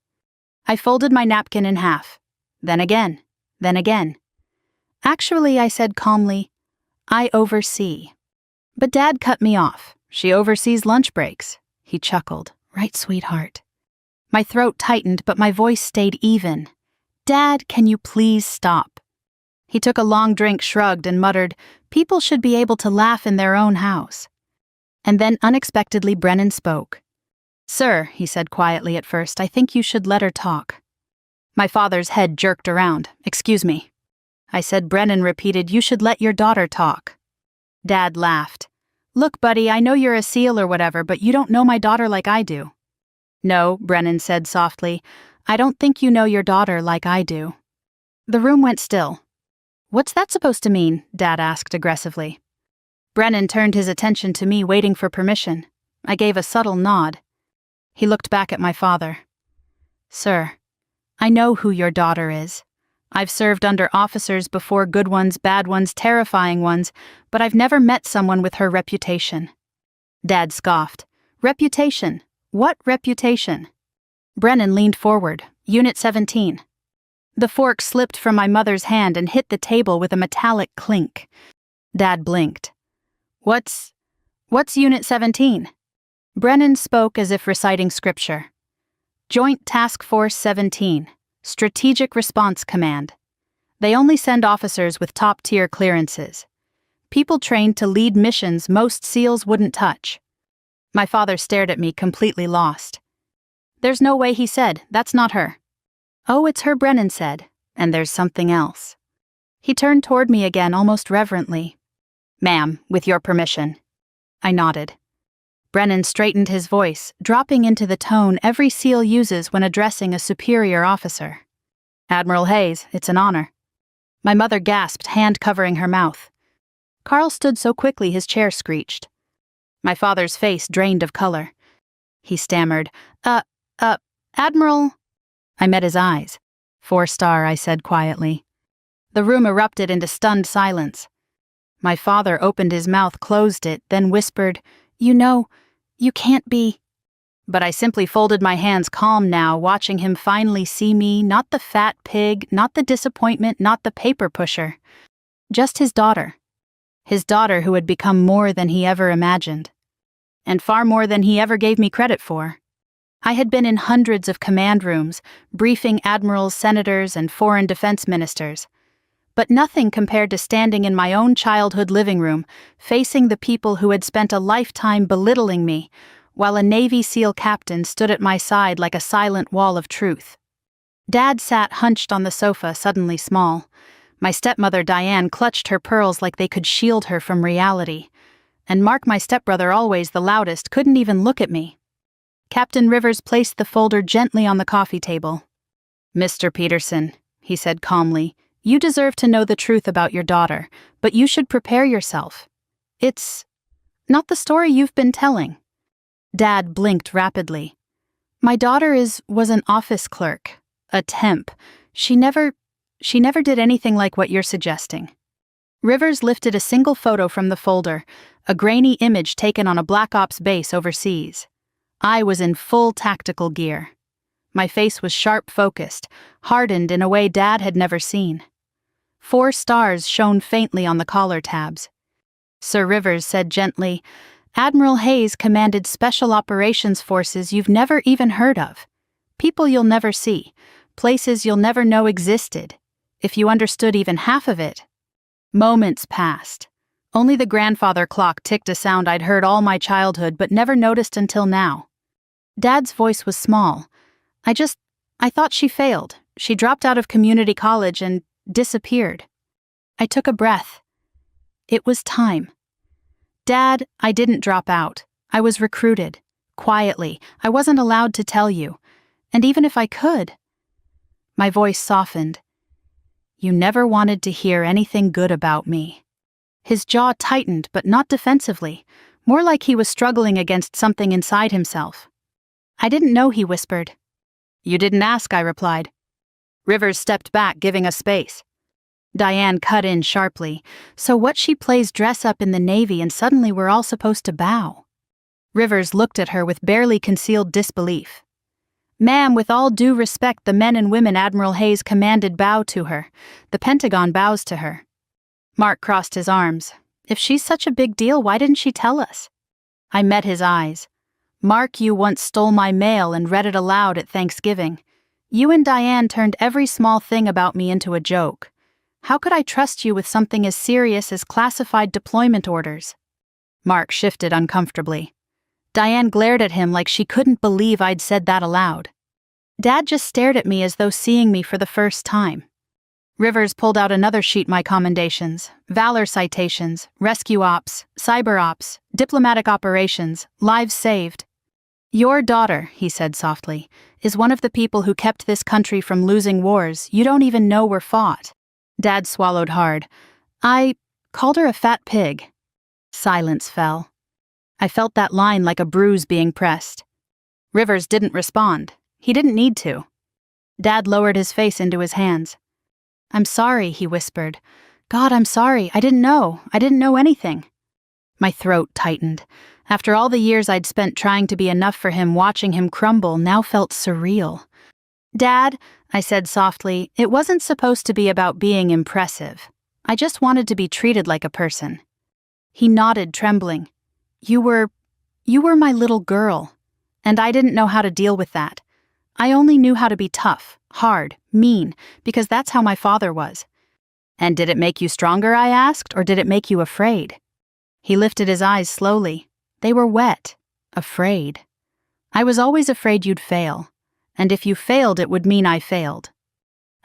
Speaker 2: I folded my napkin in half. Then again. Then again. "Actually," I said calmly, "I oversee." But Dad cut me off. "She oversees lunch breaks." He chuckled. "Right, sweetheart." My throat tightened, but my voice stayed even. "Dad, can you please stop?" He took a long drink, shrugged, and muttered, "People should be able to laugh in their own house." And then unexpectedly Brennan spoke. "Sir," he said quietly at first, "I think you should let her talk." My father's head jerked around. "Excuse me." I said. Brennan repeated, "You should let your daughter talk." Dad laughed. "Look, buddy, I know you're a SEAL or whatever, but you don't know my daughter like I do." "No," Brennan said softly, "I don't think you know your daughter like I do." The room went still. "What's that supposed to mean?" Dad asked aggressively. Brennan turned his attention to me, waiting for permission. I gave a subtle nod. He looked back at my father. "Sir, I know who your daughter is. I've served under officers before, good ones, bad ones, terrifying ones, but I've never met someone with her reputation." Dad scoffed. "Reputation? What reputation? Brennan leaned forward. Unit 17. The fork slipped from my mother's hand and hit the table with a metallic clink. Dad blinked. What's Unit 17? Brennan spoke as if reciting scripture. Joint Task Force 17, Strategic Response Command. They only send officers with top-tier clearances. People trained to lead missions most SEALs wouldn't touch. My father stared at me, completely lost. There's no way, he said. That's not her. Oh, it's her, Brennan said. And there's something else. He turned toward me again, almost reverently. Ma'am, with your permission. I nodded. Brennan straightened his voice, dropping into the tone every SEAL uses when addressing a superior officer. Admiral Hayes, it's an honor. My mother gasped, hand covering her mouth. Carl stood so quickly his chair screeched. My father's face drained of color. He stammered, Admiral. I met his eyes. 4-star, I said quietly. The room erupted into stunned silence. My father opened his mouth, closed it, then whispered, You know, you can't be. But I simply folded my hands, calm now, watching him finally see me, not the fat pig, not the disappointment, not the paper pusher. Just his daughter. His daughter who had become more than he ever imagined. And far more than he ever gave me credit for. I had been in hundreds of command rooms, briefing admirals, senators, and foreign defense ministers. But nothing compared to standing in my own childhood living room, facing the people who had spent a lifetime belittling me, while a Navy SEAL captain stood at my side like a silent wall of truth. Dad sat hunched on the sofa, suddenly small. My stepmother Diane clutched her pearls like they could shield her from reality. And Mark, my stepbrother, always the loudest, couldn't even look at me. Captain Rivers placed the folder gently on the coffee table. Mr. Peterson, he said calmly, you deserve to know the truth about your daughter, but you should prepare yourself. It's not the story you've been telling. Dad blinked rapidly. My daughter was an office clerk, a temp. She never did anything like what you're suggesting. Rivers lifted a single photo from the folder, a grainy image taken on a Black Ops base overseas. I was in full tactical gear. My face was sharp-focused, hardened in a way Dad had never seen. 4 stars shone faintly on the collar tabs. Sir Rivers said gently, Admiral Hayes commanded special operations forces you've never even heard of. People you'll never see, places you'll never know existed. If you understood even half of it. Moments passed. Only the grandfather clock ticked a sound I'd heard all my childhood but never noticed until now. Dad's voice was small. I thought she failed. She dropped out of community college and disappeared. I took a breath. It was time. Dad, I didn't drop out. I was recruited. Quietly. I wasn't allowed to tell you. And even if I could. My voice softened. You never wanted to hear anything good about me. His jaw tightened, but not defensively, more like he was struggling against something inside himself. I didn't know, he whispered. You didn't ask, I replied. Rivers stepped back, giving us space. Diane cut in sharply. So what, she plays dress up in the Navy and suddenly we're all supposed to bow? Rivers looked at her with barely concealed disbelief. Ma'am, with all due respect, the men and women Admiral Hayes commanded bow to her. The Pentagon bows to her. Mark crossed his arms. If she's such a big deal, why didn't she tell us? I met his eyes. Mark, you once stole my mail and read it aloud at Thanksgiving. You and Diane turned every small thing about me into a joke. How could I trust you with something as serious as classified deployment orders? Mark shifted uncomfortably. Diane glared at him like she couldn't believe I'd said that aloud. Dad just stared at me as though seeing me for the first time. Rivers pulled out another sheet, my commendations, valor citations, rescue ops, cyber ops, diplomatic operations, lives saved. Your daughter, he said softly, is one of the people who kept this country from losing wars you don't even know were fought. Dad swallowed hard. I called her a fat pig. Silence fell. I felt that line like a bruise being pressed. Rivers didn't respond. He didn't need to. Dad lowered his face into his hands. I'm sorry, he whispered. God, I'm sorry. I didn't know anything. My throat tightened. After all the years I'd spent trying to be enough for him, watching him crumble now felt surreal. "Dad," I said softly, "it wasn't supposed to be about being impressive. I just wanted to be treated like a person." He nodded, trembling. You were my little girl, and I didn't know how to deal with that. I only knew how to be tough, hard, mean, because that's how my father was." "And did it make you stronger?" I asked, "or did it make you afraid?" He lifted his eyes slowly. They were wet. Afraid. "I was always afraid you'd fail. And if you failed, it would mean I failed."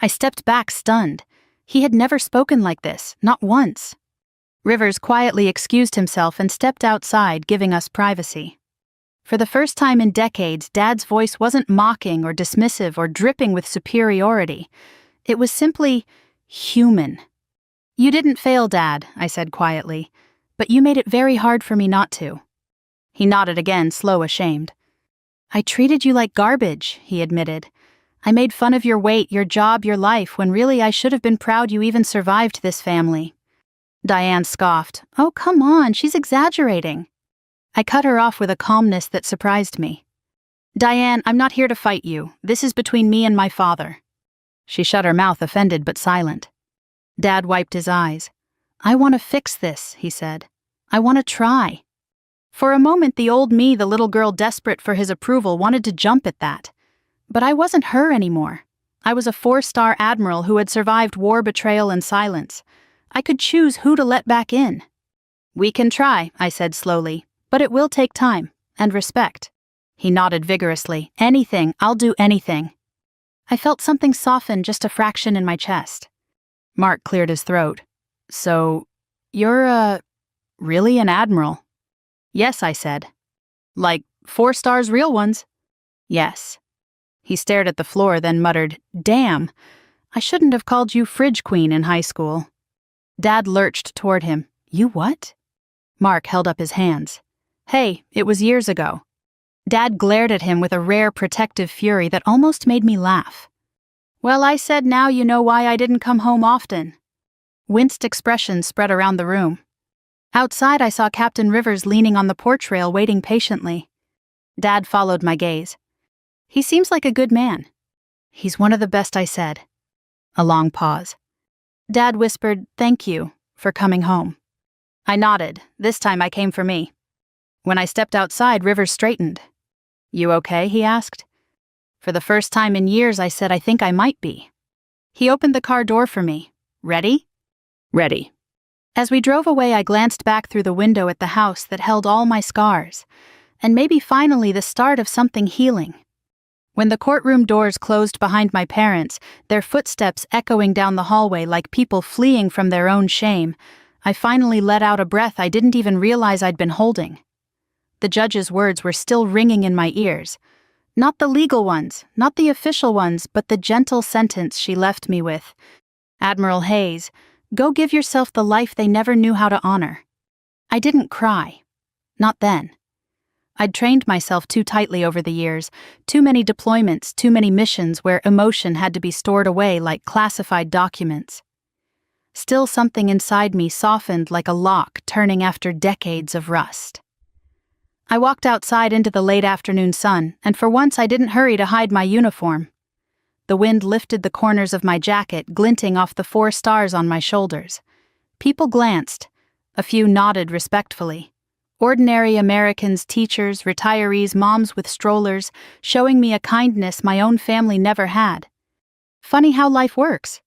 Speaker 2: I stepped back, stunned. He had never spoken like this, not once. Rivers quietly excused himself and stepped outside, giving us privacy. For the first time in decades, Dad's voice wasn't mocking or dismissive or dripping with superiority. It was simply human. "You didn't fail, Dad," I said quietly, "but you made it very hard for me not to." He nodded again, slow, ashamed. "I treated you like garbage," he admitted. "I made fun of your weight, your job, your life, when really I should have been proud you even survived this family." Diane scoffed. "Oh, come on, she's exaggerating." I cut her off with a calmness that surprised me. "Diane, I'm not here to fight you. This is between me and my father." She shut her mouth, offended but silent. Dad wiped his eyes. "I want to fix this," he said. "I want to try." For a moment, the old me, the little girl desperate for his approval, wanted to jump at that. But I wasn't her anymore. I was a 4-star admiral who had survived war, betrayal, and silence. I could choose who to let back in. "We can try," I said slowly, "but it will take time, and respect." He nodded vigorously. "Anything, I'll do anything." I felt something soften just a fraction in my chest. Mark cleared his throat. "So, you're, really an admiral?" "Yes," I said. "Like 4 stars, real ones?" "Yes." He stared at the floor, then muttered, "Damn, I shouldn't have called you Fridge Queen in high school." Dad lurched toward him. "You what?" Mark held up his hands. "Hey, it was years ago." Dad glared at him with a rare protective fury that almost made me laugh. "Well, I said now you know why I didn't come home often." Winced expressions spread around the room. Outside, I saw Captain Rivers leaning on the porch rail, waiting patiently. Dad followed my gaze. "He seems like a good man." "He's one of the best," I said. A long pause. Dad whispered, "Thank you for coming home." I nodded. This time I came for me. When I stepped outside, Rivers straightened. "You okay?" he asked. For the first time in years, I said, "I think I might be." He opened the car door for me. "Ready?" "Ready." As we drove away, I glanced back through the window at the house that held all my scars, and maybe finally the start of something healing. When the courtroom doors closed behind my parents, their footsteps echoing down the hallway like people fleeing from their own shame, I finally let out a breath I didn't even realize I'd been holding. The judge's words were still ringing in my ears. Not the legal ones, not the official ones, but the gentle sentence she left me with. "Admiral Hayes, go give yourself the life they never knew how to honor." I didn't cry. Not then. I'd trained myself too tightly over the years, too many deployments, too many missions where emotion had to be stored away like classified documents. Still, something inside me softened like a lock turning after decades of rust. I walked outside into the late afternoon sun, and for once I didn't hurry to hide my uniform. The wind lifted the corners of my jacket, glinting off the 4 stars on my shoulders. People glanced. A few nodded respectfully. Ordinary Americans, teachers, retirees, moms with strollers, showing me a kindness my own family never had. Funny how life works.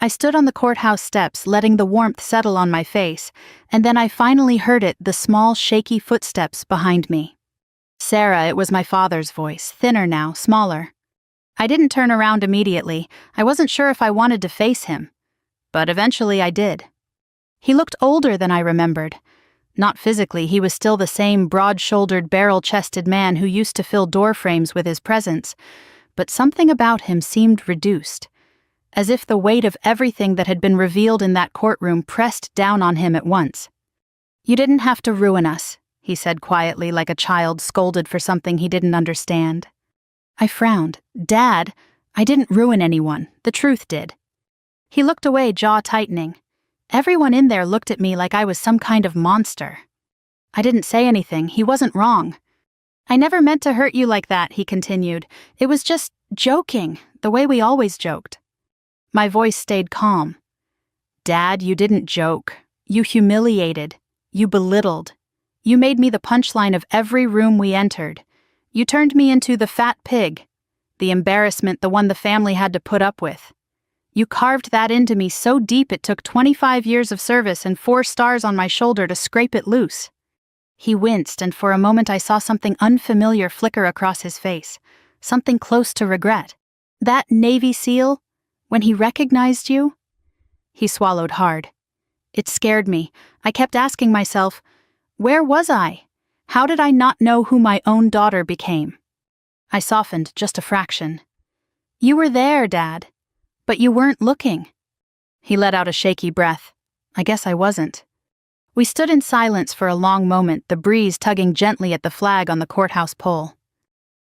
Speaker 2: I stood on the courthouse steps, letting the warmth settle on my face, and then I finally heard it, the small, shaky footsteps behind me. "Sarah," it was my father's voice, thinner now, smaller. I didn't turn around immediately. I wasn't sure if I wanted to face him. But eventually I did. He looked older than I remembered. Not physically, he was still the same broad-shouldered, barrel-chested man who used to fill doorframes with his presence, but something about him seemed reduced, as if the weight of everything that had been revealed in that courtroom pressed down on him at once. "You didn't have to ruin us," he said quietly, like a child scolded for something he didn't understand. I frowned. "Dad, I didn't ruin anyone. The truth did." He looked away, jaw tightening. Everyone in there looked at me like I was some kind of monster. I didn't say anything. He wasn't wrong. I never meant to hurt you like that, he continued. It was just joking, the way we always joked. My voice stayed calm. Dad, you didn't joke. You humiliated. You belittled. You made me the punchline of every room we entered. You turned me into the fat pig, the embarrassment, the one the family had to put up with. You carved that into me so deep it took 25 years of service and 4 stars on my shoulder to scrape it loose. He winced, and for a moment I saw something unfamiliar flicker across his face, something close to regret. That Navy SEAL, when he recognized you? He swallowed hard. It scared me. I kept asking myself, where was I? How did I not know who my own daughter became? I softened just a fraction. You were there, Dad, but you weren't looking. He let out a shaky breath. I guess I wasn't. We stood in silence for a long moment, the breeze tugging gently at the flag on the courthouse pole.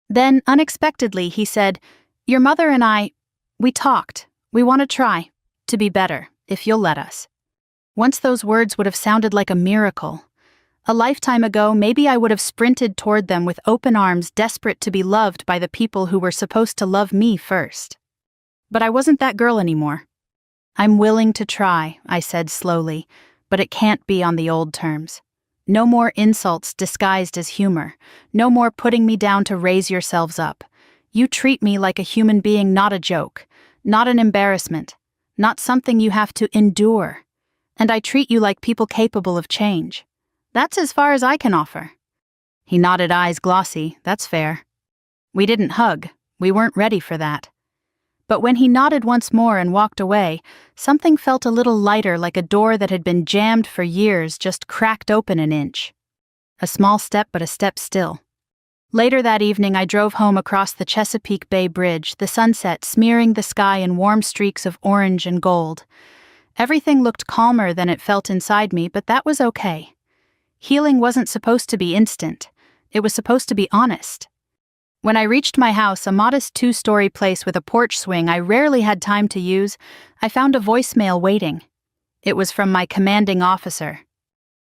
Speaker 2: Then, unexpectedly, he said, Your mother and we talked. We want to try to be better, if you'll let us. Once those words would have sounded like a miracle. A lifetime ago, maybe I would have sprinted toward them with open arms, desperate to be loved by the people who were supposed to love me first. But I wasn't that girl anymore. I'm willing to try, I said slowly, but it can't be on the old terms. No more insults disguised as humor. No more putting me down to raise yourselves up. You treat me like a human being, not a joke, not an embarrassment, not something you have to endure. And I treat you like people capable of change. That's as far as I can offer. He nodded, eyes glossy. That's fair. We didn't hug. We weren't ready for that. But when he nodded once more and walked away, something felt a little lighter, like a door that had been jammed for years just cracked open an inch. A small step, but a step still. Later that evening, I drove home across the Chesapeake Bay Bridge, the sunset smearing the sky in warm streaks of orange and gold. Everything looked calmer than it felt inside me, but that was okay. Healing wasn't supposed to be instant. It was supposed to be honest. When I reached my house, a modest 2-story place with a porch swing I rarely had time to use, I found a voicemail waiting. It was from my commanding officer.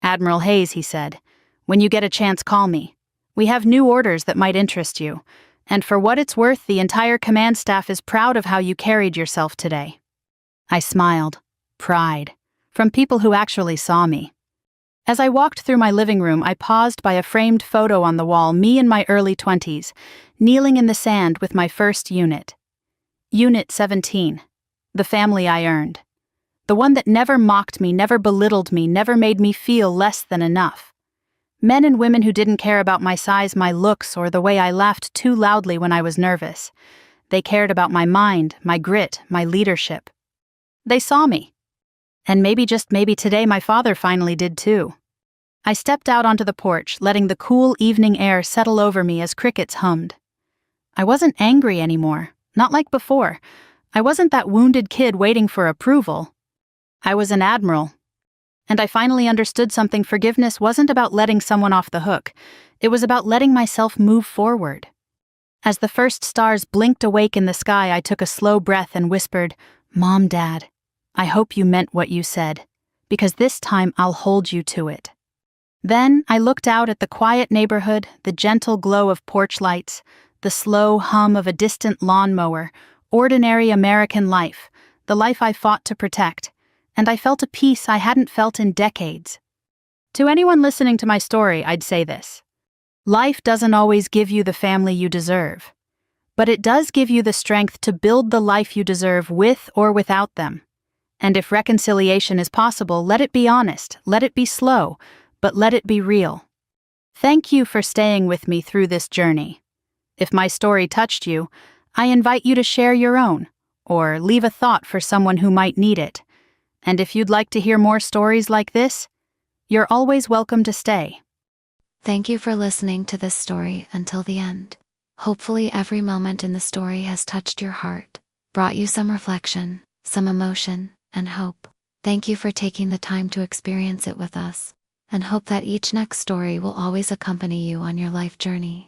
Speaker 2: Admiral Hayes, he said, when you get a chance, call me. We have new orders that might interest you, and for what it's worth, the entire command staff is proud of how you carried yourself today. I smiled. Pride. From people who actually saw me. As I walked through my living room, I paused by a framed photo on the wall, me in my early 20s, kneeling in the sand with my first unit. Unit 17. The family I earned. The one that never mocked me, never belittled me, never made me feel less than enough. Men and women who didn't care about my size, my looks, or the way I laughed too loudly when I was nervous. They cared about my mind, my grit, my leadership. They saw me. And maybe, just maybe, today my father finally did too. I stepped out onto the porch, letting the cool evening air settle over me as crickets hummed. I wasn't angry anymore, not like before. I wasn't that wounded kid waiting for approval. I was an admiral. And I finally understood something. Forgiveness wasn't about letting someone off the hook. It was about letting myself move forward. As the first stars blinked awake in the sky, I took a slow breath and whispered, Mom, Dad, I hope you meant what you said, because this time I'll hold you to it. Then I looked out at the quiet neighborhood, the gentle glow of porch lights, the slow hum of a distant lawnmower, ordinary American life, the life I fought to protect, and I felt a peace I hadn't felt in decades. To anyone listening to my story, I'd say this. Life doesn't always give you the family you deserve, but it does give you the strength to build the life you deserve with or without them. And if reconciliation is possible, let it be honest, let it be slow, but let it be real. Thank you for staying with me through this journey. If my story touched you, I invite you to share your own, or leave a thought for someone who might need it. And if you'd like to hear more stories like this, you're always welcome to stay.
Speaker 3: Thank you for listening to this story until the end. Hopefully every moment in the story has touched your heart, brought you some reflection, some emotion, and hope. Thank you for taking the time to experience it with us, and hope that each next story will always accompany you on your life journey.